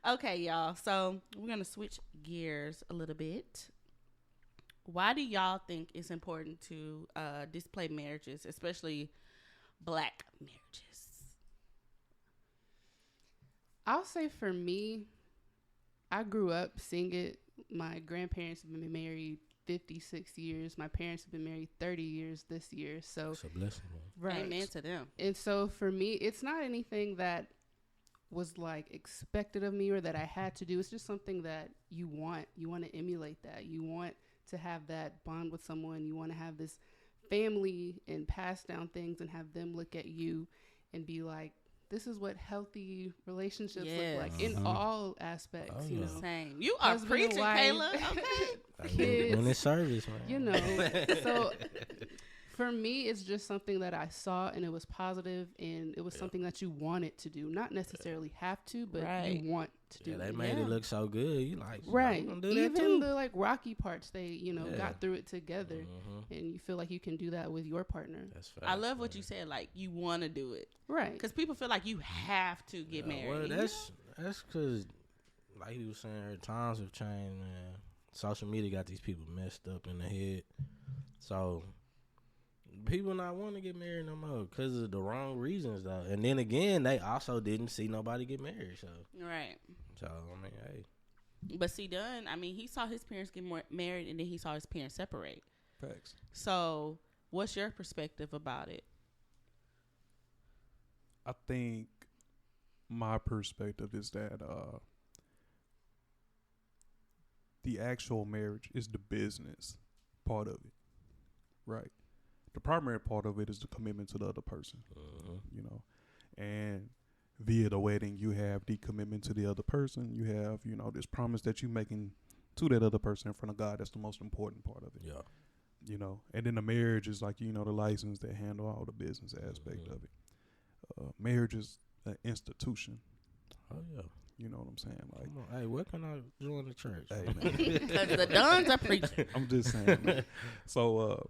Okay, y'all. So we're gonna switch gears a little bit. Why do y'all think it's important to display marriages, especially black marriages? I'll say for me, I grew up seeing it. My grandparents have been married 56 years. My parents have been married 30 years this year. So It's a blessing, man. Amen to them. And so for me, it's not anything that was like expected of me or that I had to do. It's just something that you want. You want to emulate that. You want to have that bond with someone. You want to have this family and pass down things and have them look at you and be like, this is what healthy relationships Yes. look like in all aspects, Oh, you yeah. know. Same. You are Husband and preaching, wife. Kayla. Okay. Like, Kids. when it's service, man. You know, so for me, it's just something that I saw and it was positive and it was something that you wanted to do. Not necessarily have to, but Right. you want to do Yeah, they it. made Yeah. it look so good. You like, Right. I'm gonna do that Even too. the like rocky parts, they, Yeah. got through it together. Mhm. And you feel like you can do that with your partner. That's facts, I love what man. you said. Like you want to do it Right. because people feel like you have to get married. Well, And that's because, like he was saying, times have changed, man. Social media got these people messed up in the head. So people not want to get married no more because of the wrong reasons, though. And then again, they also didn't see nobody get married. right. So I mean, hey, But C Dunn, I mean, he saw his parents get married and then he saw his parents separate. Facts. So, what's your perspective about it? I think my perspective is that the actual marriage is the business part of it, right? The primary part of it is the commitment to the other person, and via the wedding, you have the commitment to the other person. You have, this promise that you're making to that other person in front of God. That's the most important part of it. yeah, And then the marriage is like, the license that handle all the business aspect of it. Marriage is an institution. oh yeah. You know what I'm saying? Like, Come on, hey, where can I join the church? hey, man. Because the Duns are preaching. I'm just saying, man. So,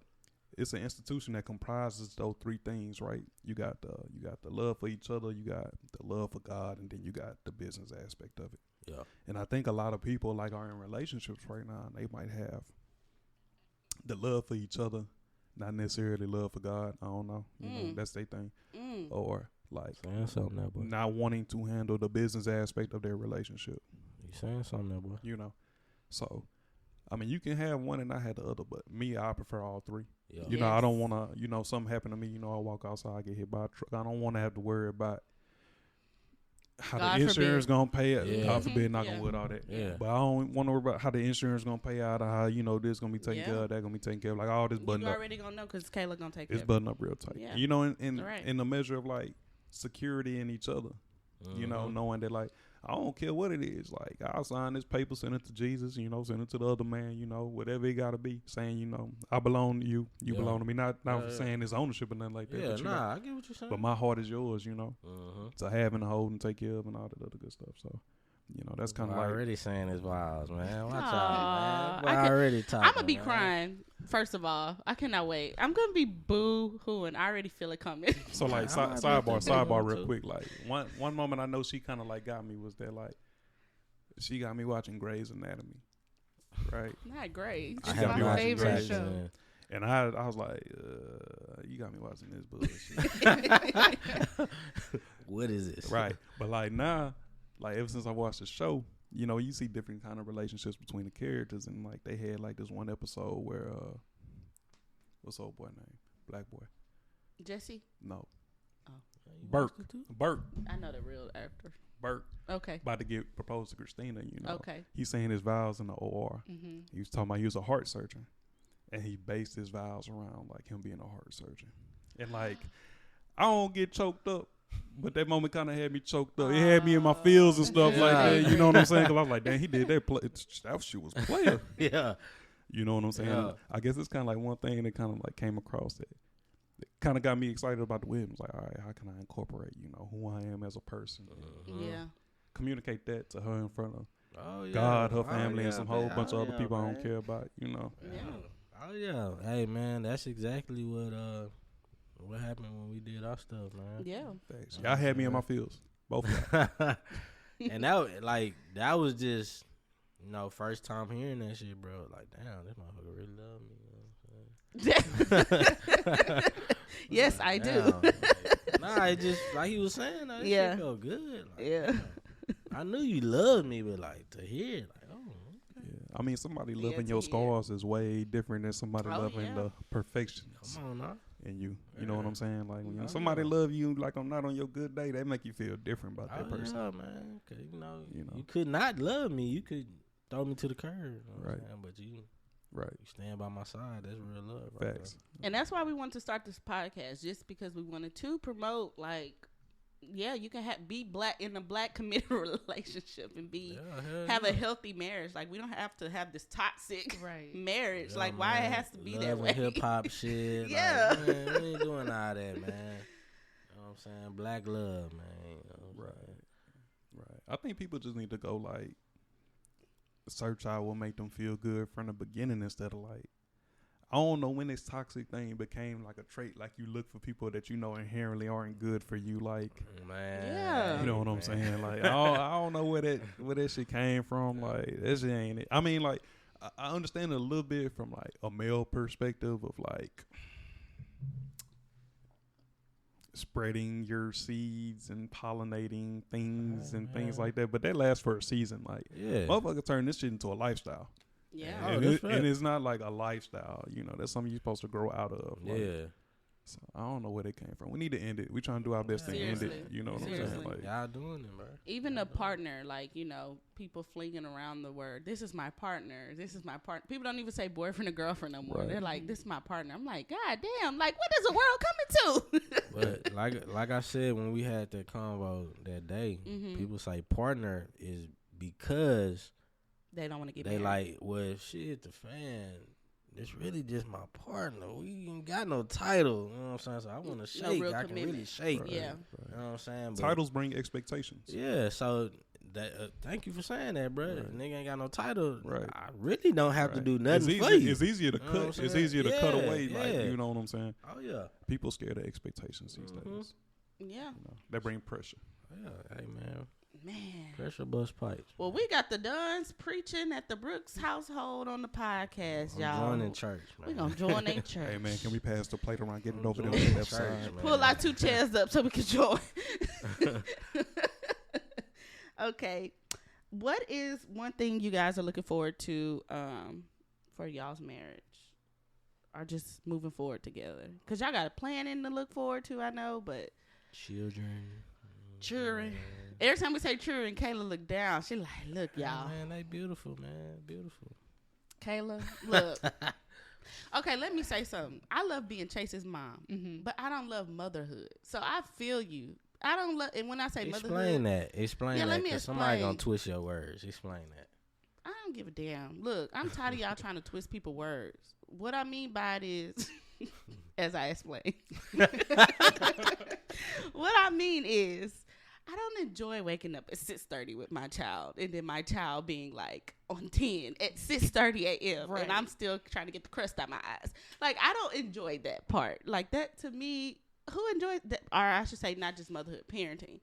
it's an institution that comprises those three things, right? You got the love for each other, you got the love for God, and then you got the business aspect of it. Yeah, And I think a lot of people like are in relationships right now, and they might have the love for each other, not necessarily love for God. I don't know. That's their thing. Or like saying something there, boy. not wanting to handle the business aspect of their relationship. You saying something there, boy? So I mean, you can have one and not have the other, but me, I prefer all three. Yeah. I don't want to, something happen to me, I walk outside, I get hit by a truck. I don't want to have to worry about how God the insurance forbid. going to pay it. Yeah. God forbid, not Yeah. going to with all that. Yeah. But I don't want to worry about how the insurance going to pay out or how, this going to be taken Yeah. care of, that going to be taken care of. Like all this button You up. already going to know because Kayla going to take care It's of it. buttoned up real tight. Yeah. Right. In the measure of like security in each other, knowing that like, I don't care what it is. Like, I'll sign this paper, send it to Jesus, send it to the other man, whatever it got to be, saying, I belong to you, you belong to me. Not saying it's ownership or nothing like that. Yeah, but, I get what you're saying. but my heart is yours, to have and hold and take care of and all that other good stuff. So, You know, that's kind of Boy, like already saying his vows, man. Watch Aw, out, man. Boy, I could- already talking. I'm gonna be man. crying. First of all, I cannot wait. I'm gonna be boo-hooing. I already feel it coming. so. Like I might be sidebar, thinking sidebar, too. real quick. Like one moment I know she kind of like got me was that like she got me watching Grey's Anatomy, right? Not great. I She have got me not watching favorite Grey's. show. man. And I was like, you got me watching this bullshit. What is this? Right. But like now, like ever since I watched the show, you know, you see different kind of relationships between the characters, and like they had like this one episode where what's old boy name? Black boy. Jesse? No. You Burke. watched it too? Burke. I know the real actor. Burke. Okay. About to get proposed to Christina, you know. Okay. He's saying his vows in the OR. Mm-hmm. He was talking about he was a heart surgeon. And he based his vows around like him being a heart surgeon. And like I don't get choked up, but that moment kind of had me choked up. It had me in my feels and stuff like Yeah. that. You know what I'm saying? Because I was like, damn, he did that. That shit was player. Yeah. You know what I'm saying? Yeah. I guess it's kind of like one thing that kind of like came across that. It kind of got me excited about the wedding. It was like, all right, how can I incorporate, you know, who I am as a person? Yeah. Communicate that to her in front of Oh, yeah. God, her Oh, family, yeah, and some whole man. bunch of Oh, other yeah, people I man. don't care about, you know. Yeah. Oh yeah. Hey man, that's exactly what happened when we did our stuff, man. Yeah. Thanks. Y'all had me in my feels. Both of y'all. And that was just, you know, first time hearing that shit, bro. Like, damn, this motherfucker really love me. Yes, I do. Damn. Nah, it just like he was saying, that Yeah. shit felt good. Like, Yeah. I knew you loved me, but like to hear it, like, oh, Yeah. I mean, somebody Yeah, loving to your hear. scars is way different than somebody Oh, loving yeah. the perfections come on now. in you. You know what I'm saying? Like when Oh, somebody yeah. love you like I'm not on your good day, they make you feel different about that Oh, person. yeah, man. 'Cause, you know, You know. you could not love me. You could throw me to the curb. You know what I'm Right. saying? But you Right. stand by my side. That's real love. Right Facts. And that's why we wanted to start this podcast, just because we wanted to promote, like, yeah, you can be black in a black committed relationship and be there. Yeah, hell have yeah. a healthy marriage. Like, we don't have to have this toxic Right. marriage. Yeah, like, why man. it has to be Love that and way? hip hop shit. Yeah. Like, man, we ain't doing all that, man. You know what I'm saying? Black love, man. You know what I'm Right. saying? Right. I think people just need to go like search out what make them feel good from the beginning instead of like I don't know when this toxic thing became like a trait. Like you look for people that you know inherently aren't good for you. Like Man. Yeah. you know what I'm man. saying? Like I don't know where that shit came from. Like that shit ain't it. I mean, like I understand it a little bit from like a male perspective of like spreading your seeds and pollinating things and things like that. But that lasts for a season. Like Yeah. motherfucker turn this shit into a lifestyle. Yeah. Oh, and, that's and right. it's not like a lifestyle. You know, that's something you're supposed to grow out of. Like, Yeah. So I don't know where they came from. We need to end it. We trying to do our best to end Seriously. it. You know what I'm Seriously. saying? Like, Y'all doing it, bro. Even a partner, like, you know, people flinging around the word, this is my partner, this is my partner. People don't even say boyfriend or girlfriend no more. Right. They're like, this is my partner. I'm like, God damn, like, what is the world coming to? But like I said when we had that convo that day, Mhm. people say partner is because They don't want to get they married. like, well, shit, the fan. It's really just my partner. We ain't got no title. You know what I'm saying? So I want to shake. real I can really commitment. shake. right, Yeah. You right. know what I'm saying? But Titles bring expectations. yeah, so that thank you for saying that, bro. Right. Nigga ain't got no title. Right. I really don't have to Right. do nothing it's for easy, you. It's easier to You know what cut. I'm It's saying? easier to cut Yeah, away. Like yeah. you know what I'm saying? Oh yeah, People scared of expectations these Mhm. days. Yeah. You know, that bring pressure. yeah. Hey man, Man. pressure bust pipes. Well, we got the Dunns preaching at the Brooks household on the podcast, I'm y'all. joining church, man. We're going to join their church. Hey man, can we pass the plate around? Get it I'm over there on joining the left church, side. man. Pull our 2 chairs up so we can join. Okay. What is one thing you guys are looking forward to for y'all's marriage? Or just moving forward together? Because y'all got a planning to look forward to, I know, but Children. children. Every time we say children, Kayla look down. She like, look, y'all. Man, they beautiful, man. Beautiful. Kayla, look. Okay, let me say something. I love being Chase's mom, Mm-hmm. but I don't love motherhood. So I feel you. I don't love, and when I say Explain motherhood, that. Explain Yeah, that. let me 'Cause somebody explain. gonna twist your words. Explain that. I don't give a damn. Look, I'm tired of y'all trying to twist people's words. What I mean by it is, as I explained, what I mean is, I don't enjoy waking up at 6:30 with my child, and then my child being like on 10 at 6:30 a.m. Right. and I'm still trying to get the crust out my eyes. Like, I don't enjoy that part. Like, that to me, who enjoys that? Or I should say, not just motherhood, parenting.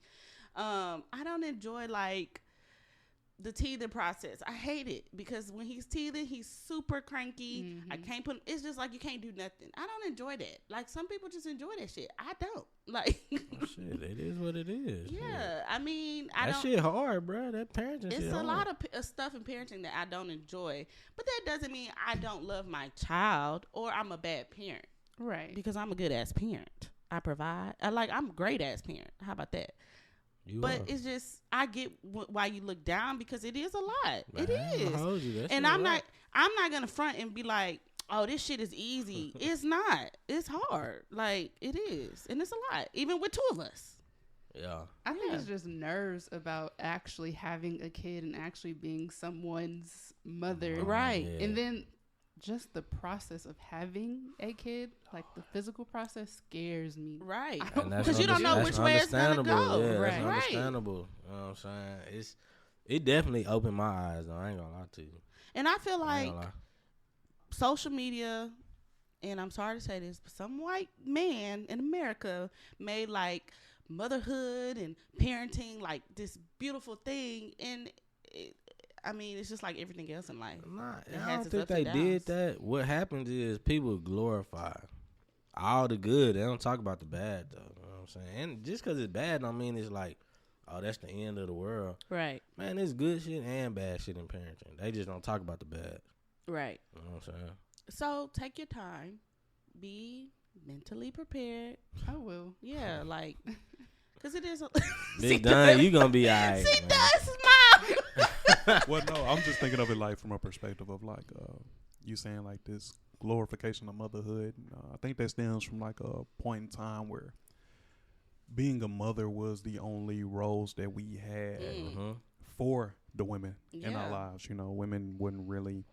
I don't enjoy like the teething process. I hate it because when he's teething, he's super cranky. I can't put. It's just like you can't do nothing. I don't enjoy that. Like, some people just enjoy that shit. I don't. Like, Oh, shit, it is what it is. yeah. I mean, I That don't. shit hard, bro. That parenting shit It's a hard. lot of stuff in parenting that I don't enjoy, but that doesn't mean I don't love my child or I'm a bad parent, Right. because I'm a good ass parent. I provide. I'm a great ass parent. How about that? You But are. it's just, I get why you look down, because it is a lot. Man, It I ain't gonna is. hold you. That And shit I'm a lot. not gonna front and be like, oh, this shit is easy. It's not. It's hard. Like, it is, and it's a lot, even with two of us. Yeah. I think Yeah. it's just nerves about actually having a kid and actually being someone's mother. Right. Yeah. And then just the process of having a kid, like the physical process, scares me. Right. I don't- And that's Because you don't know that's which way it's gonna understandable. go. Yeah, Right. that's Right. understandable. You know what I'm saying? It definitely opened my eyes, though. I ain't gonna lie to you. And I feel I ain't like gonna lie. social media, and I'm sorry to say this, but some white man in America made like motherhood and parenting like this beautiful thing, and I mean, it's just like everything else in life. Nah, It I has don't its think ups they and did downs. that. What happens is people glorify all the good. They don't talk about the bad, though. You know what I'm saying? And just because it's bad don't mean it's like, oh, that's the end of the world. Right. Man, there's good shit and bad shit in parenting. They just don't talk about the bad. Right. You know what I'm saying? So take your time, be mentally prepared. I will. Yeah, like, because it is. Big Dunn, you gonna be all right. See, man. that's smile. Well, no, I'm just thinking of it like from a perspective of like you saying like this glorification of motherhood. I think that stems from like a point in time where being a mother was the only roles that we had Mhm. for the women in our Yeah. lives. You know, women wasn't really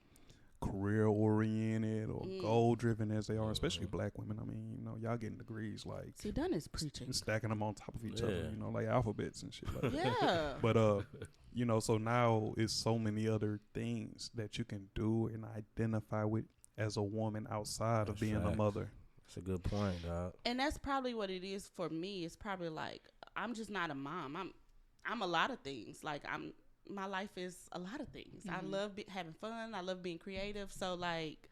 career oriented or goal driven as they are, especially black women. I mean, you know, y'all getting degrees like See, Dunn is preaching. and stacking them on top of each Yeah. other, you know, like alphabets and shit like that. Yeah. But you know, so now it's so many other things that you can do and identify with as a woman outside of That's being a facts. mother. That's a good point, dog. And that's probably what it is for me. It's probably like, I'm just not a mom. I'm a lot of things. Like, my life is a lot of things. I love having fun. I love being creative. So like,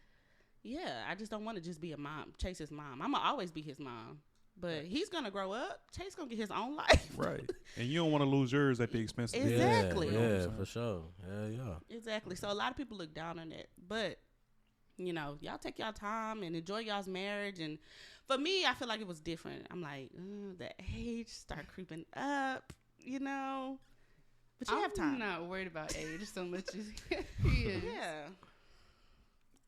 yeah, I just don't want to just be a mom, chase his mom. I'm gonna always be his mom, but he's gonna grow up. Chase gonna get his own life. Right. And you don't want to lose yours at the expense of his. Exactly. You know what I'm Yeah, saying? for sure. Hell yeah. Exactly. So a lot of people look down on it, but you know, y'all take y'all time and enjoy y'all's marriage. And for me, I feel like it was different. I'm like, the age start creeping up, you know. But you have time. I'm not worried about age so much as he is. Yeah.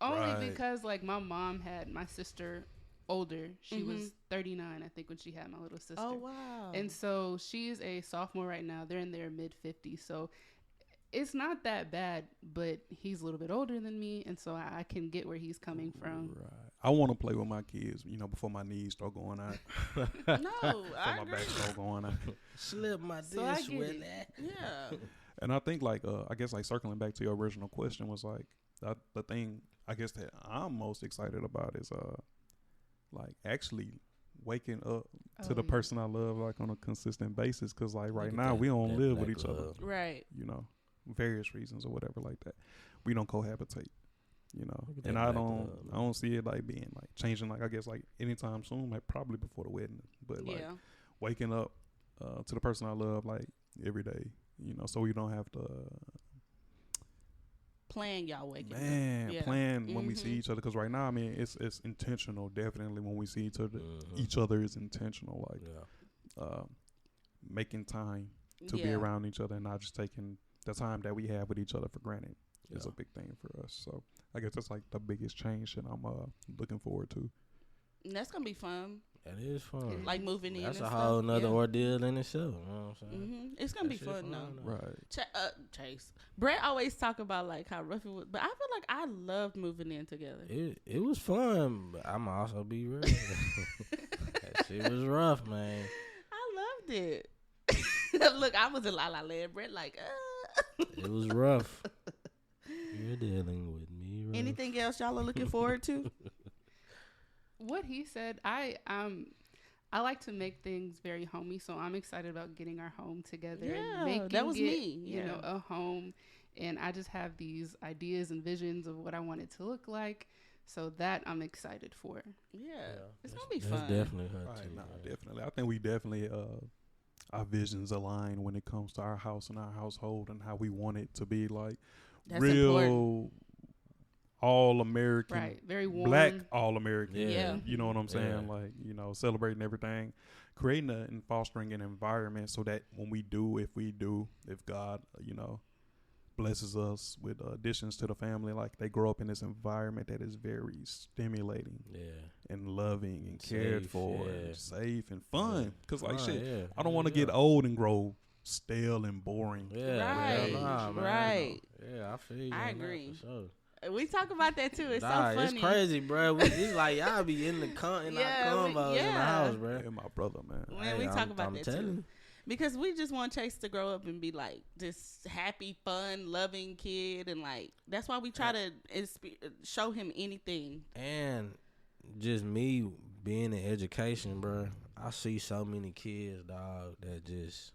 Only Right. because like my mom had my sister older. She was 39, I think, when she had my little sister. Oh wow. And so she's a sophomore right now. They're in their mid 50s. So it's not that bad, but he's a little bit older than me. And so I can get where he's coming from. Right. I want to play with my kids, you know, before my knees start going out, no, before I my agree. back start going out. Slip my So I dish get with it. that. Yeah. And I think like I guess like circling back to your original question was like the thing I guess that I'm most excited about is like actually waking up to Oh, the yeah. person I love like on a consistent basis, because like right Look at now that- we don't that live with black each other, love. Right. you know, various reasons or whatever like that. We don't cohabitate, you know, Look at and that I black don't love, I don't see it like being like changing like I guess like anytime soon, like probably before the wedding, but like Yeah. waking up to the person I love like every day, you know, so we don't have to Plan y'all waking up. Yeah. plan when we see Mhm. each other, because right now I mean it's intentional. Definitely when we see each other, Mhm. each other is intentional, like Yeah. making time to be Yeah. around each other and not just taking the time that we have with each other for granted is Yeah. a big thing for us. So I guess that's like the biggest change that I'm looking forward to. And that's gonna be fun. That is fun. Like moving in. That's and a stuff. whole nother Yeah. ordeal in itself. You know what I'm saying? It's gonna be That shit fun though. though. Right. Chase. Brett always talk about like how rough it was, but I feel like I loved moving in together. It was fun, but I'ma also be real. That shit was rough, man. I loved it. Look, I was in La La Land. Brett like, It was rough. You're dealing with me. Rough. Anything else y'all are looking forward to? What he said, I like to make things very homey, so I'm excited about getting our home together. Yeah, and that was it, me. You know, a home, and I just have these ideas and visions of what I want it to look like. So that I'm excited for. Yeah, it's gonna That's be fun. definitely her Right, too. nah, man. definitely. I think we definitely our visions align when it comes to our house and our household and how we want it to be like That's real important. all American, Right, very warm. black all American. Yeah. You know what I'm saying? Yeah. Like, you know, celebrating everything, creating and fostering an environment so that when we do, if God, you know, blesses us with additions to the family, like they grow up in this environment that is very stimulating Yeah. and loving and cared Safe, for yeah. and safe and fun. Cause like Fun, shit, yeah. I don't want to get old and grow stale and boring. Yeah, Right, hell nah, man. right. Yeah, I feel you. I on that agree. for sure. We talk about that too. It's Nah, so funny. it's crazy, bro. It's like y'all be in the our Yeah, combos in the yeah. house, bro. Yeah, my brother, man. Man, we talk about I'm that telling too. you. Because we just want Chase to grow up and be like this happy, fun, loving kid, and like that's why we try to show him anything. And just me being in education, bro, I see so many kids, dog, that just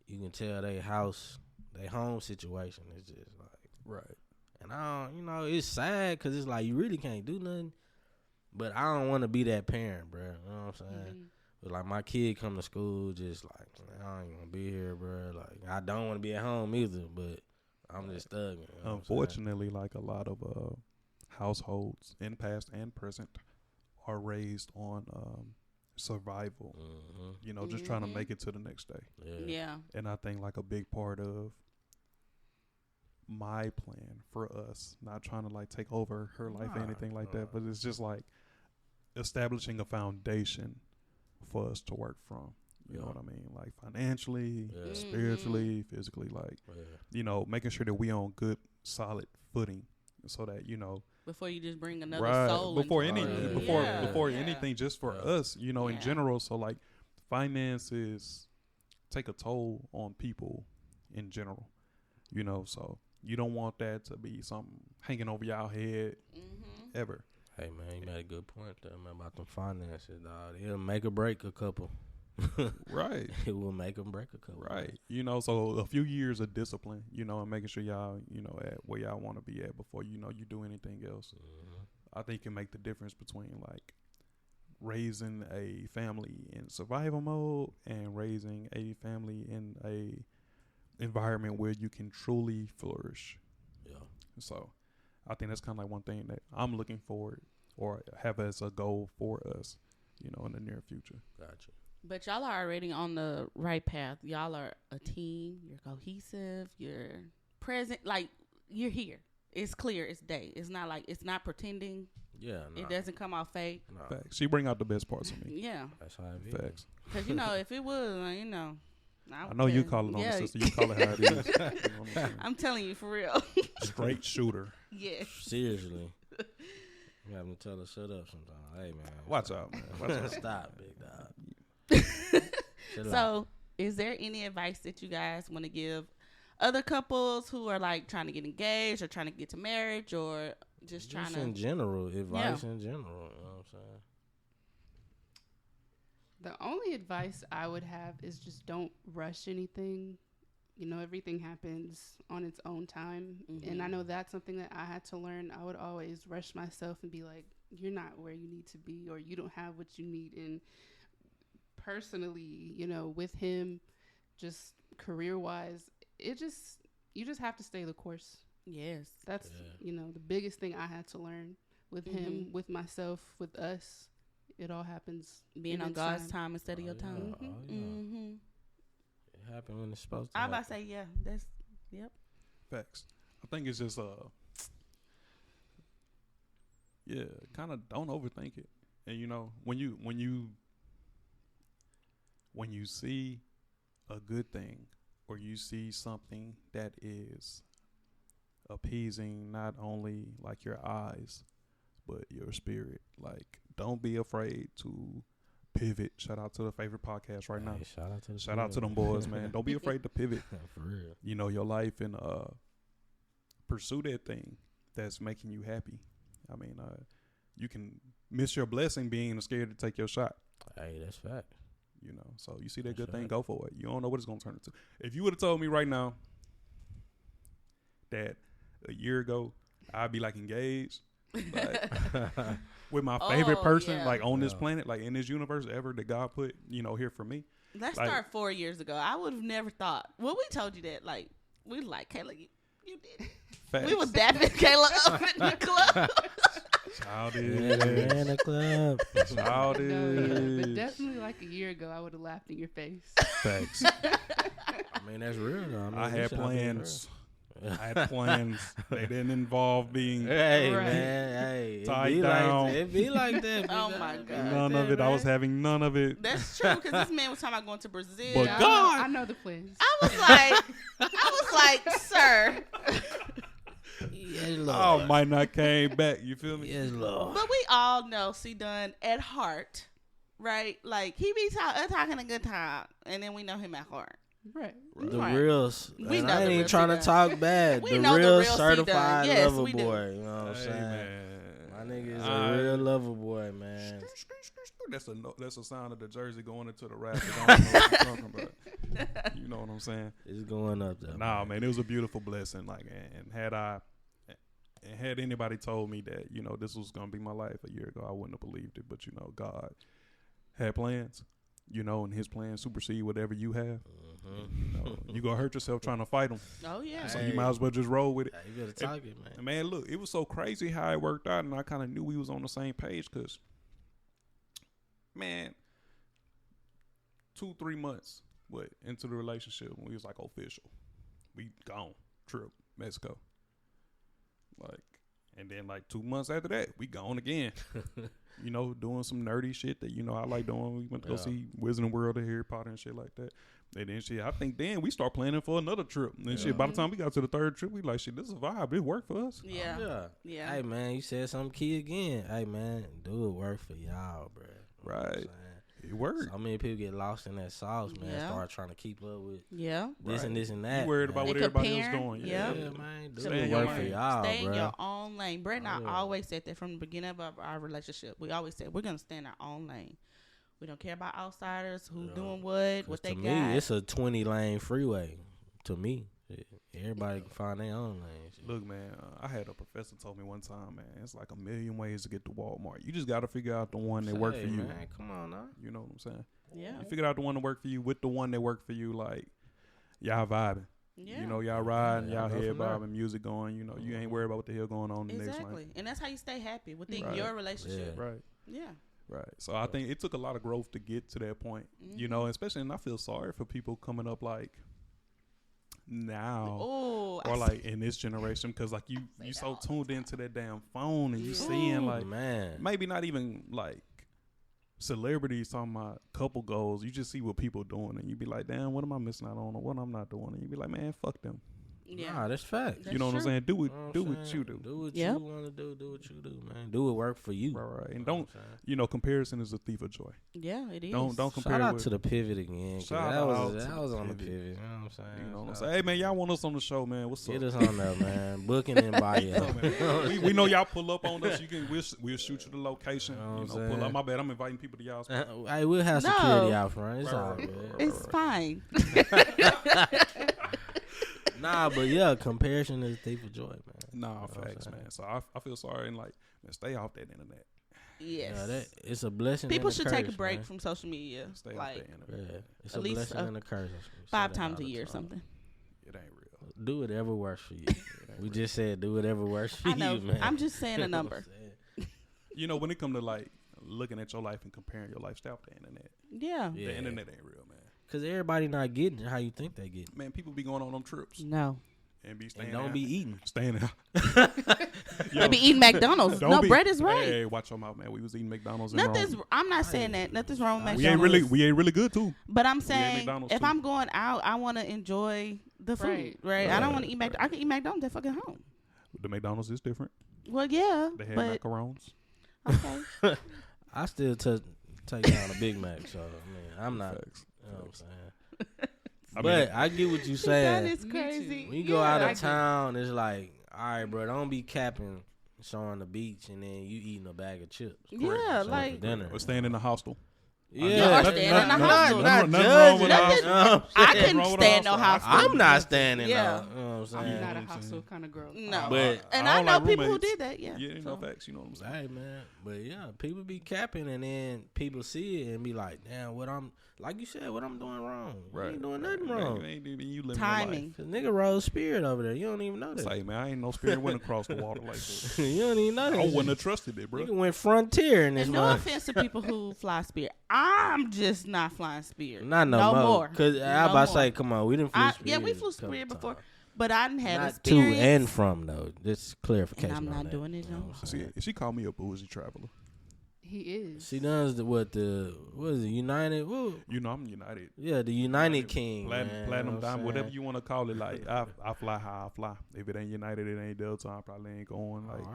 you can tell they home situation is just like Right. and I don't, you know, it's sad because it's like you really can't do nothing. But I don't want to be that parent, bro. You know what I'm saying? Mhm. But like my kid come to school, just like man, I ain't gonna be here, bro. Like I don't want to be at home either, but I'm just thugging. You know what I'm saying? Unfortunately, like a lot of households in past and present are raised on survival. Mhm. You know, just trying to Mhm. make it to the next day. Yeah. And I think like a big part of my plan for us, not trying to like take over her life or Nah, anything like that, but it's just like establishing a foundation for us to work from. You know Yeah. what I mean? Like financially, Yeah. spiritually, physically, like, Yeah. you know, making sure that we on good, solid footing so that, you know, Before you just bring another right soul before into any it. before Yeah. anything, just for Yeah. us, you know, in Yeah. general. So like finances take a toll on people in general, you know, so you don't want that to be something hanging over y'all head Mhm. ever. Hey man, you made a good point there, man, about them finances, dog. It'll make or break a couple. Right. It will make or break a couple. Right. You know, so a few years of discipline, you know, and making sure y'all, you know, at where y'all want to be at before, you know, you do anything else. Mhm. I think can make the difference between like raising a family in survival mode and raising a family in a environment where you can truly flourish. Yeah. So I think that's kind of like one thing that I'm looking forward or have as a goal for us, you know, in the near future. Gotcha. But y'all are already on the right path. Y'all are a team. You're cohesive. You're present. Like you're here. It's clear. It's day. It's not like it's not pretending. Yeah. Nah, It doesn't come off fake. nah. Facts. She bring out the best parts of me. Yeah, That's how it is. Facts. because you know if it was, you know, I know you call it on the sister. You call it how it is. You know what I'm saying? I'm telling you for real. Straight shooter. Yes. Seriously. You have to tell her shut up sometimes. Hey man. Watch out, man. Watch out. Stop, big dog. Chill out. So, is there any advice that you guys want to give other couples who are like trying to get engaged or trying to get to marriage or just trying in to? general, advice in general. You know what I'm saying? The only advice I would have is just don't rush anything. You know, everything happens on its own time. And I know that's something that I had to learn. I would always rush myself and be like, you're not where you need to be or you don't have what you need. And personally, you know, with him, just career-wise, you just have to stay the course. Yes. That's, you know, the biggest thing I had to learn with him, with myself, with us. It all happens Being in on its God's time. time instead of your time. Oh, yeah. Mm-hmm. It happened when it's supposed to. I was about happen. to say, yeah, that's, yep. Facts. I think it's just yeah, kind of don't overthink it. And you know, when you see a good thing or you see something that is appeasing not only like your eyes but your spirit, like don't be afraid to pivot. Shout out to the favorite podcast right now. Hey, Shout out to them boys, man. Don't be afraid to pivot. For real. You know, your life and pursue that thing that's making you happy. I mean, you can miss your blessing being scared to take your shot. Hey, that's fact. You know, so you see that That's good thing, right. go for it. You don't know what it's gonna turn into. If you would have told me right now that a year ago I'd be like engaged, like, with my favorite Oh, person, yeah. like on this Yeah. planet, like in this universe ever that God put, you know, here for me. Let's Like- start 4 years ago. I would have never thought. Well, we told you that. Like, we like, Kayla, you did it. Facts. We was dapping Kayla up in the club. Childish. Yeah, in the club. No, yeah, but Childish. definitely like a year ago, I would have laughed in your face. Facts. I mean, that's real though. I, mean, I you had should be plans. real. I had plans. They didn't involve being Hey Right. man, hey, Tied it be down. like it be like that. Oh, big my dog. God. none of it. I was having none of it. That's true, because this man was talking about going to Brazil. But Yeah, God! I know the plans. I was like, sir. Yes, Oh, Lord. might not came back. You feel me? Yes, Lord. But we all know C Dunn at heart, right? Like, he be talking a good time, and then we know him at heart. Right. The Right. real, We and know I the ain't real even trying to C talk bad. We The know the real real C certified Dunn. Yes, lover we do. boy. You know what I'm Hey, saying? man. My nigga is I- a real lover boy, man. That's a sound of the jersey going into the rap. I don't know what you're talking about. You know what I'm saying? It's going up there. Nah, man, it was a beautiful blessing. Like, and had anybody told me that, you know, this was gonna be my life a year ago, I wouldn't have believed it. But you know, God had plans, you know, and His plans supersede whatever you have. You know, you gonna hurt yourself trying to fight them, Oh, yeah. so Hey. you might as well just roll with it. Hey, you better talk it, man. And man, look, it was so crazy how it worked out, and I kind of knew we was on the same page because, man, 2-3 months into the relationship when we was like official, we gone trip Mexico, like, and then like 2 months after that, we gone again. You know, doing some nerdy shit that, you know, I like doing. We went to go Yeah. see Wizarding World of Harry Potter and shit like that. And then shit, I think then we start planning for another trip. And then shit, by the time we got to the third trip, we like, shit, this is a vibe. It worked for us. Yeah. Yeah. Yeah. Hey, man, you said something key again. Hey, man, do it work for y'all, bro. Right. It worked. So many people get lost in that sauce, man. Yeah. Start trying to keep up with Yeah. this and Right. this and that. You worried about man. what And everybody else comparing, doing. yeah. Yeah, man. Do Stay it in your work for lane. y'all, Stay in bro. your own lane. Brett and I Yeah. always said that from the beginning of our relationship. We always said we're gonna stay in our own lane. We don't care about outsiders who Yeah. doing what 'Cause they to got. me, it's a 20-lane freeway. To me, everybody can find their own lane. Shit. Look, man, I had a professor told me one time, man, it's like a million ways to get to Walmart. You just got to figure out the one that work Say, for you. man, come on now. You know what I'm saying? yeah. You figure out the one that work for you with the one that work for you. Like, y'all vibing. Yeah. You know, y'all riding, Yeah, y'all go head from there. bobbing, music going. You know, you ain't worried about what the hell going on in the next Exactly. lane. And that's how you stay happy within Right. your relationship. Right. Yeah. Right. So I think it took a lot of growth to get to that point. You Mhm. know, especially, and I feel sorry for people coming up like now. Oh, Or like in this generation, because like you so tuned into that damn phone and you Yeah. seeing like man. maybe not even like celebrities talking about couple goals. You just see what people doing and you be like, damn, what am I missing out on or what I'm not doing? And you be like, man, fuck them. yeah. Nah, that's fact. That's you know what I'm true. saying? Do You know what I'm saying? you do. Do what Yep. you want to do. Do what you do, man. Do what work for you. Right. And You know don't, what I'm saying? you know, comparison is a thief of joy. Yeah, it is. Don't compare Shout out with, to the pivot again. 'Cause Shout that out was, to that the was on the pivot. pivot. You know what I'm saying? you know what I'm Shout saying? out Hey to man, y'all want us on the show, man. What's Get up? us on there, man. Booking in bio. we know y'all pull up on us. We'll shoot you the location. You know what I'm pull up. saying? My bad. I'm inviting people to y'all's. Hey, we'll have No. security out front. It's Right, all right, good. right, It's fine. Nah, but yeah, comparison is a thief of joy, man. Nah, what I'm facts, saying? man. So I feel sorry and like, man, stay off that internet. Yes. Yeah, that it's a blessing. People and should a take a curse, break man. from social media, Stay like off that internet. Yeah, it's at a least, blessing and a curse. We say 5 that times all a the year or time. something. It ain't real. Do whatever works for you. It ain't We real. just said do whatever works for I know. you, man. I'm just saying a You know what number. I'm saying? You know, when it come to like looking at your life and comparing your lifestyle to the internet, Yeah. Yeah. the internet ain't real, man. Cause everybody not getting it how you think they get it. Man, people be going on them trips No. and be staying And don't out. be eating. Staying out. They be eating McDonald's. Don't No, be- Brett is right. Hey, watch your mouth, man. We was eating McDonald's in Nothing's. Rome. I'm not saying that. Nothing's wrong with We McDonald's. ain't really good too. But I'm ate saying McDonald's if too. I'm going out, I want to enjoy the food, Right. right? I don't Right. want to eat I can eat McDonald's at fucking home. The McDonald's is different. Well, yeah, They have but macarons. okay. I still to take down a Big Mac. So I mean, I'm not. Facts. You know what I'm saying? I I get what you That saying. is crazy. When you go out I of get town, it's like, all right, bro, don't be capping, showing the beach, and then you eating a bag of chips. Yeah, So like for dinner. Or staying in the hostel. Yeah, staying in the hostel. not Nothing wrong judging. with that, hostel. you know what I'm I saying? couldn't stand no hostel. I'm not standing Yeah. there. You know what I'm saying? I'm not a I'm hostile saying? kind of girl. No, But- and I I don't know like people who roommates. did that. Yeah, Yeah, so. no facts. You know what I'm saying? Hey man, but yeah, people be capping, and then people see it and be like, "Damn, what I'm like you said, what I'm doing wrong? I ain't doing nothing wrong." You ain't even you living Timing. Cause nigga rose spirit over there. You don't even know It's that. like, man, I ain't no spirit went across the water like that. You don't even know I that. wouldn't have trusted it, bro. Nigga went frontier in this And no month. offense to people who fly Spirit, I'm just not flying Spirit. Not no more. Cause I No about to more. say, come on, we didn't flew Yeah, Spirit. we flew a couple Spirit before, times. but I didn't have Not to experience. and from though. Just clarification. And I'm on not that. doing it You know no what I'm See, saying? she called me a bougie traveler. He is. She does what is it? United? Whoa. You know, I'm United. Yeah, the United King. Platinum, man, platinum you know what I'm diamond, whatever saying? you want to call it. Like, I fly how I fly. If it ain't United, it ain't Delta. I probably ain't going. Like,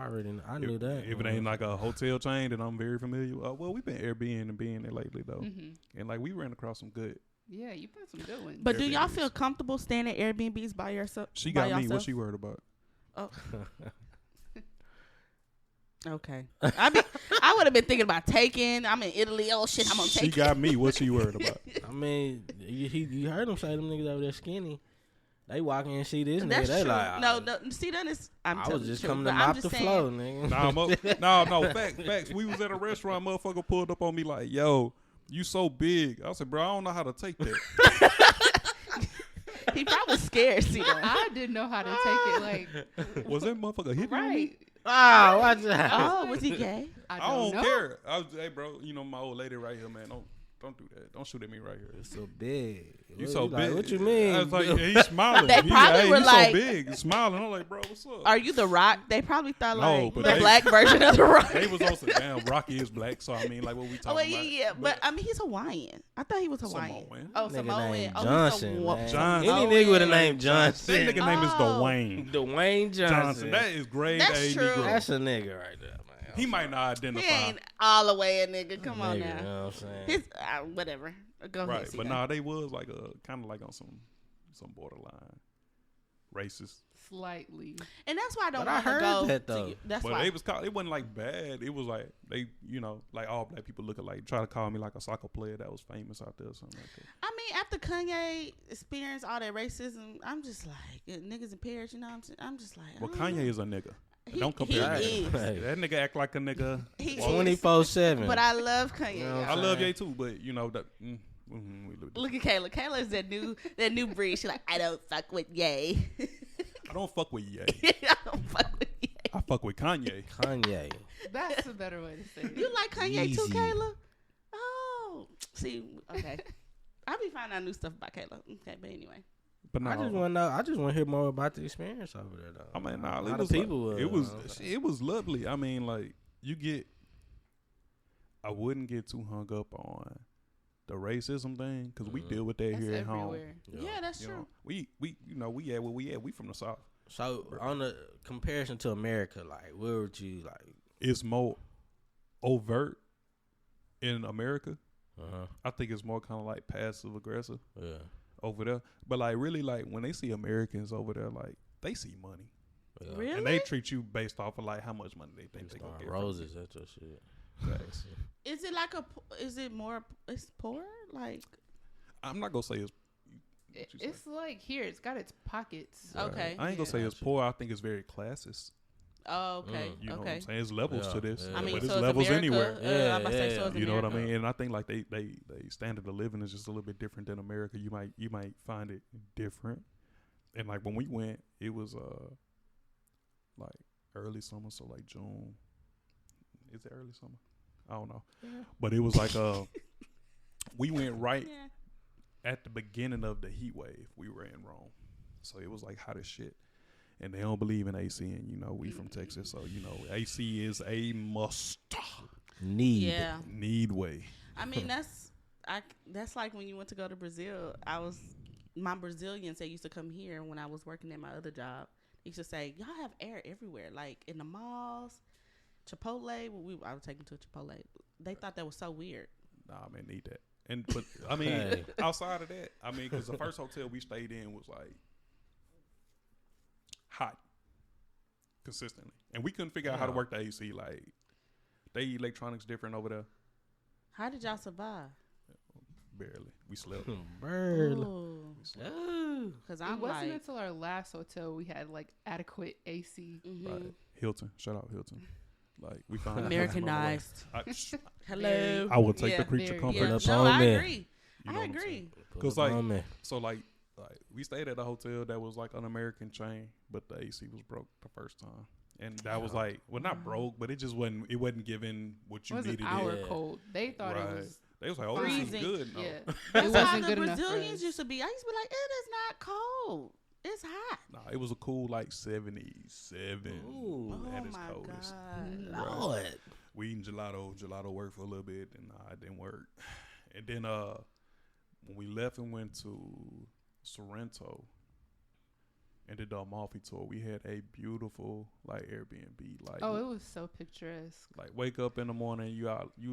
I knew that. If it ain't like a hotel chain that I'm very familiar with. Well, we've been Airbnb it lately, though. And, like, we ran across some good. Yeah, you put some good ones. But do y'all Airbnbs. feel comfortable staying at Airbnbs by yourself? She by got me. yourself? What she worried about? Oh. Okay. I would have been thinking about taking. I'm in Italy. Oh shit, I'm gonna She take it. got me. What she worried about? I mean, you heard him say them niggas over there skinny. They walk in and see this nigga. That's They true. like, No, see that is. I'm I telling was you just the truth, coming to but I'm mop just the saying, floor, nigga. No, facts. We was at a restaurant, motherfucker pulled up on me like, yo, you so big. I said, bro, I don't know how to take that. He probably was scared. See that? I didn't know how to take it. Like, Was that motherfucker hitting on me? right. Ah, watch that. Oh, was he gay? I I don't don't know. care. I was, hey, bro, you know my old lady right here, man. Don't do that. Don't shoot at me right here. It's so big. You What, so like, big. What you mean? I was like, yeah, he's smiling. They probably were he's like- so big, he's smiling. I'm like, bro, what's up? Are you the Rock? They probably thought No, like but the they- black version of the Rock. They was also damn. Rocky is black, so I mean, like, what we talking Oh wait, about? yeah. But I mean, he's Hawaiian. I thought he was Hawaiian. Samoan. Oh, Nigga Samoan. named Oh, Johnson, he's man. Johnson. Any nigga with a name Johnson. That nigga name is Oh. Dwayne Dwayne Johnson. That is grade That's A true. Negro. That's a nigga right there, man. He might not He identify. ain't all the way a nigga. Come on Nigga, now. You know what I'm saying? His whatever. Go ahead. Right, see but that. nah, they was like kind of like on some borderline racist. Slightly. And that's why I don't But I want to heard go. that, to though. you. That's But why. it was called. It wasn't like bad. It was like they, you know, like all black people look alike. Try to call me like a soccer player that was famous out there or something like that. I mean, after Kanye experienced all that racism, I'm just like niggas in Paris. You know, I'm just like. Well, I don't Kanye know. is a nigga. He- Don't compare. he that. is. That nigga act like a nigga. He Well, is. 24/7. But I love Kanye. You know y'all. I love Ye too, but you know that. We look Look at Kayla. Kayla is that new breed. She like, I don't fuck with Ye. I don't fuck with Ye. I don't fuck with Ye. I fuck with Kanye. Kanye. That's a better way to say it. You like Kanye too, Easy. Kayla? Oh, see, okay. I be finding out new stuff about Kayla. Okay, but anyway. But no, I just want to know. I just want to hear more about the experience over there, though. I mean, nah, a it lot was of people. Like, it was lovely. I mean, like you get. I wouldn't get too hung up on the racism thing because we deal with that That's here at home. everywhere. Yeah, that's You true. know, we we at where we at. We from the South. So on the comparison to America, like, where would you like? It's more overt in America. Uh-huh. I think it's more kind of like passive aggressive Yeah. over there. But like really, like when they see Americans over there, like they see money Yeah. Really? and they treat you based off of like how much money they think they Just gonna throwing get. from you. roses at your shit. Facts. Is it like is it more, it's poor? Like, I'm not gonna say it's. what you say. It's like here. It's got its pockets. Okay. I ain't gonna say it's poor. I think it's very classist. oh, okay. You know what okay. I'm saying? There's levels Yeah, to this. yeah. I mean, but so it's it's levels America. anywhere. Yeah, I'm about to say, yeah. so it's You know what I America. mean? And I think like they standard of living is just a little bit different than America. You might find it different. And like when we went, it was like early summer, so like June. Is it early summer? I don't know. Yeah. But it was like we went right Yeah. at the beginning of the heat wave. We were in Rome. So it was like hot as shit. And they don't believe in AC, and you know we from Texas, so you know AC is a must. Yeah. Need way. I mean, that's like when you went to go to Brazil. My Brazilians, they used to come here when I was working at my other job. They used to say, y'all have air everywhere, like in the malls, Chipotle. I would take them to Chipotle. They thought that was so weird. Nah, man, need that. But I mean, Hey. outside of that, I mean, because the first hotel we stayed in was like hot consistently, and we couldn't figure out how to work the AC. Like, they electronics different over there. How did y'all survive? Barely, we slept. Barely. Because It I'm wasn't like, until our last hotel we had like adequate AC. Right. Hilton, shout out Hilton. Like we found out Americanized. Hello. I would take Yeah, the creature very comfort. Put Yeah, up no, on I me. agree. You know I what I'm agree. saying? Put 'Cause, up like, on me. So like we stayed at a hotel that was like an American chain, but the AC was broke the first time, and that was like, well, not broke, but it just wasn't. It wasn't giving what It you was an needed. hour Yeah. cold. They thought Right. it was. They was like, oh, this is Freezing. good. No. Yeah, That's it how wasn't the good enough for Brazilians us. used to be. I used to be like, it is not cold. It's hot. Nah, it was a cool like 77 Ooh. at Oh its my coldest. God. Right. Lord. We eating gelato. Gelato worked for a little bit, and it didn't work. And then when we left and went to Sorrento and did the Amalfi tour, we had a beautiful like Airbnb. Like, Oh, it was so picturesque. like wake up in the morning, you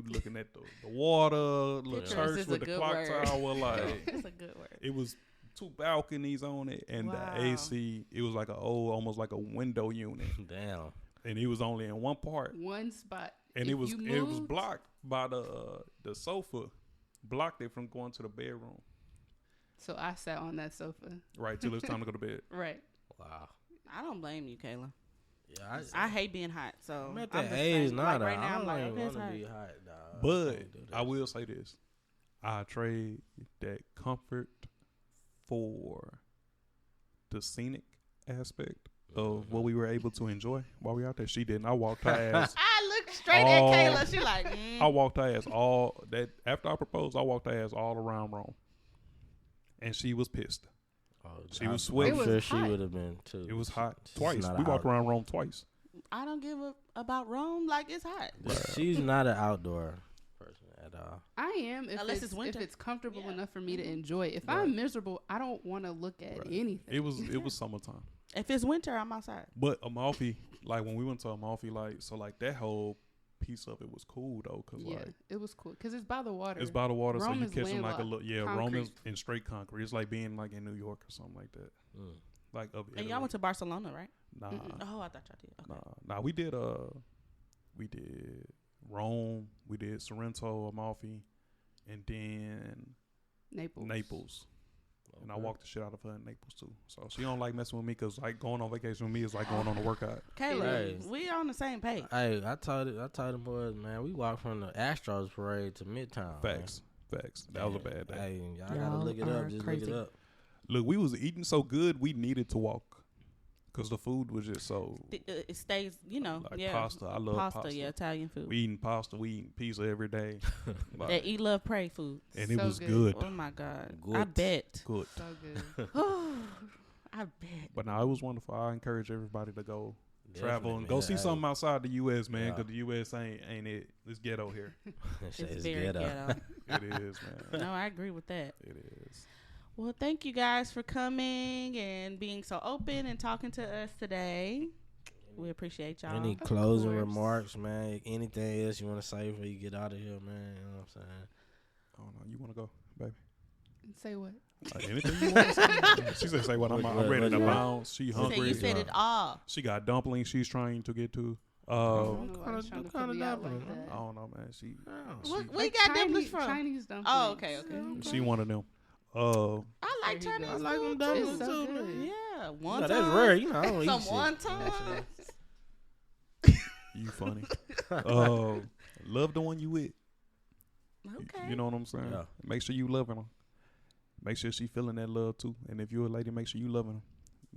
looking at the water, little Picturesque church is a with the good clock word. tower. Like, It's a good word. it was 2 balconies on it, and Wow. the AC. It was like almost like a window unit, Damn. and it was only in one part. One spot. And If it was you it was moved- blocked by the sofa, blocked it from going to the bedroom. So I sat on that sofa. Right till it's time to go to bed. Right. Wow. I don't blame you, Kayla. Yeah, I hate being hot, so I'm at I'm that the age same. now. Like though. right now, I I'm don't like, even okay, it's want to hot. be hot, dog. But can't do that. I will say this: I trade that comfort for the scenic aspect of what we were able to enjoy while we out there. She didn't. I walked her ass. I looked straight Oh. at Kayla. She like, I walked her ass all that after I proposed. I walked her ass all around Rome, and she was pissed. Oh, She was I'm sweating. It sure was she hot. would have been too. It was hot She's twice. not We a walked out- around Rome twice. I don't give a about Rome. Like it's hot. She's not an outdoor person at all. I am if Unless it's, it's winter. if it's comfortable Yeah. enough for me to enjoy it. If Right. I'm miserable, I don't want to look at Right. anything. It was summertime. If it's winter, I'm outside. But Amalfi, like when we went to Amalfi, like so, like that whole piece of it was cool though, cause Yeah, like it was cool because it's by the water. it's by the water, Rome so you is catching like a landlocked. little Rome is Concrete. in straight concrete. It's like being like in New York or something like that. Mm. Like of And y'all went to Barcelona, right? nah, Mm-mm. Oh, I thought y'all did. Okay. nah. We did Rome, we did Sorrento, Amalfi, and then Naples. And I Okay. walked the shit out of her in Naples too. So she don't like messing with me because like going on vacation with me is like going on a workout. Kayla, Hey. we on the same page. Hey, I told the boys, man, we walked from the Astros parade to Midtown. man. Facts. That was a bad day. Hey, y'all gotta Y'all look it are up. Just crazy. look it up. Look, we was eating so good we needed to walk because the food was just so. It stays, Like yeah. pasta. I love pasta. Yeah, Italian food. We eating pasta. We eating pizza every day. Like, That eat, love, pray food. and it So was good. good. Oh my God, I Good. bet. Good. So good. I bet. But no, it was wonderful. I encourage everybody to go travel and Definitely, go man. see something outside the U.S., man, Yeah. because the U.S. ain't it. It's ghetto here. That shit It's is very ghetto. ghetto. It is, man. No, I agree with that. It is. Well, thank you guys for coming and being so open and talking to us today. We appreciate y'all. Any Of closing course. remarks, man? Anything else you want to say before you get out of here, man? You know what I'm saying? I don't know. You want to go, baby? Say what? Like, anything you want to say? She said, say what? I'm What- ready what to you want? bounce. She You said, hungry. you said it all. She got dumplings she's trying to get to. I don't know why kinda- she's trying to what kinda put me out dumpling? like I that. don't know, man. She Where Like you got Chinese, dumplings from? Chinese dumplings. Oh, okay. she one of them. I like There you go. Chinese I like them food dumplings too. It's so too, good. man. Yeah, You one know, time. that's rare. You know, I don't Some eat shit. one You know what I'm time. You funny. Love the one you with. Okay. You know what I'm saying? Yeah. Make sure you loving her. Make sure she feeling that love too. And if you're a lady, make sure you loving her.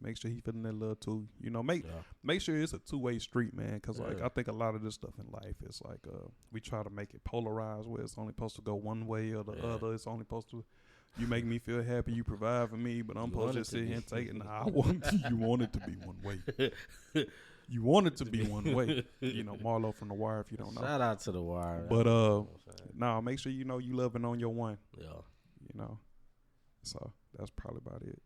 Make sure he feeling that love too. You know, saying? make sure it's a two-way street, man. Because like Yeah. I think a lot of this stuff in life is like we try to make it polarized, where it's only supposed to go one way or the Yeah. other. It's only supposed to. You make me feel happy. You provide for me, but I'm You supposed want to it just to sit be. here and take it. Nah, you want it to be one way. You want it to be one way. You know, Marlo from The Wire, if you don't know. Shout out to the wire. But You know what I'm saying? nah, make sure you know you loving on your one. Yeah. You know, so that's probably about it.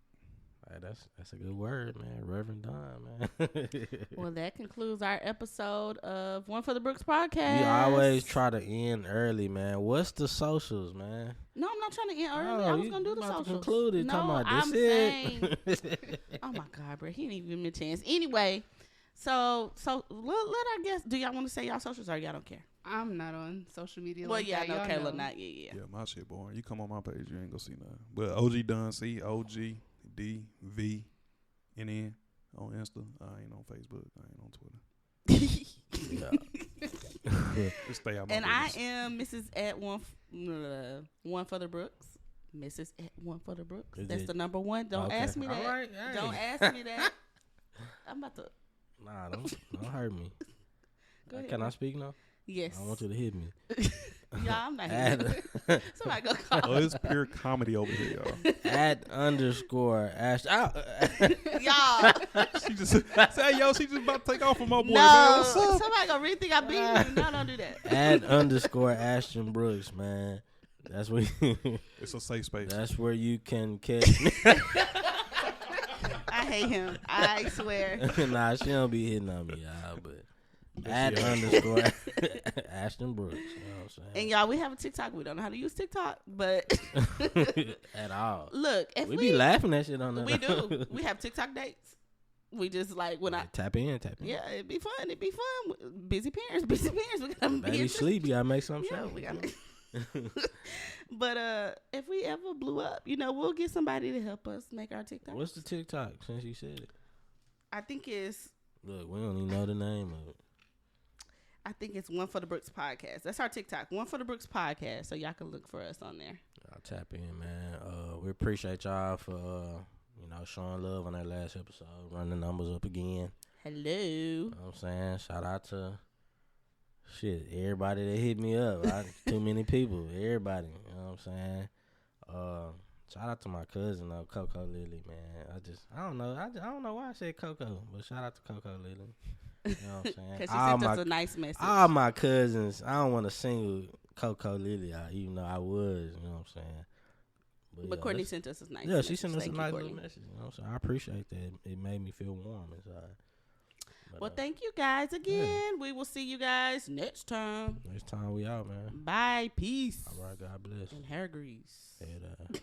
Hey, that's a good word, man. Reverend Don, man. Well, that concludes our episode of One for the Brooks podcast. We always try to end early, man. What's the socials, man? No, I'm not trying to end early. I was gonna do the about to socials. conclude it. No, Talking about I'm this saying. it. Oh my God, bro, he didn't even give me a chance. Anyway, so let I guess. Do y'all want to say y'all socials or y'all don't care? I'm not on social media. Well, like yeah, that. no, Y'all Kayla, know. not yeah. Yeah, my shit boring. You come on my page, you ain't gonna see nothing. But OG Dunn, COGDVNN on Insta. I ain't on Facebook. I ain't on Twitter. Just stay out my And business. I am Mrs. at one for the Brooks. Mrs. at one for the Brooks. Is That's it- the number one. Don't Okay. ask me that. All right, hey. Don't ask me that. I'm about to. Nah, don't hurt me. Go ahead. Can I speak now? Yes. I want you to hit me. Y'all, I'm not Add, here. Somebody go call. Oh, it's pure comedy over here, y'all. @_ Ash. Y'all. She just say, yo, she just about to take off from my boy. Man, No. what's up? Somebody gonna really think I beat you. No, don't do that. @_ Ashton Brooks, man. That's where It's a safe space. that's where you can catch me. I hate him. I swear. Nah, she don't be hitting on me, y'all. But @_ Ashton Brooks. You know what I'm And saying? y'all, we have a TikTok. We don't know how to use TikTok, but At all. look, if We be laughing at shit on that. we do. We have TikTok dates. We just like when I. Tap in. Yeah, it'd be fun. It'd be fun. Busy parents. We gotta be Baby in- sleep. You gotta make some Yeah, show. we gotta. But if we ever blew up, we'll get somebody to help us make our TikTok. What's the TikTok since you said it? I think it's Look, we don't even know the name of it. One for the Brooks podcast. That's our TikTok. One for the Brooks podcast. So y'all can look for us on there. I'll tap in, man. We appreciate y'all for showing love on that last episode, running the numbers up again. Hello. You know what I'm saying? Shout out to everybody that hit me up. Too many people. Everybody. You know what I'm saying? Shout out to my cousin though, Coco Lily, man. I don't know. I don't know why I said Coco, but shout out to Coco Lily. You know what I'm saying? Because she sent us a nice message. All my cousins, I don't want to single Coco Lily out, even though I was, you know what I'm saying? But yeah, Courtney sent us a nice Yeah, message. she sent us a Thank you, nice Courtney. little message. You know what I'm saying? I appreciate that. It made me feel warm inside. But, Well, thank you guys again. We will see you guys next time. next time we out, man. Bye. Peace. All right, God bless. And hair grease. And,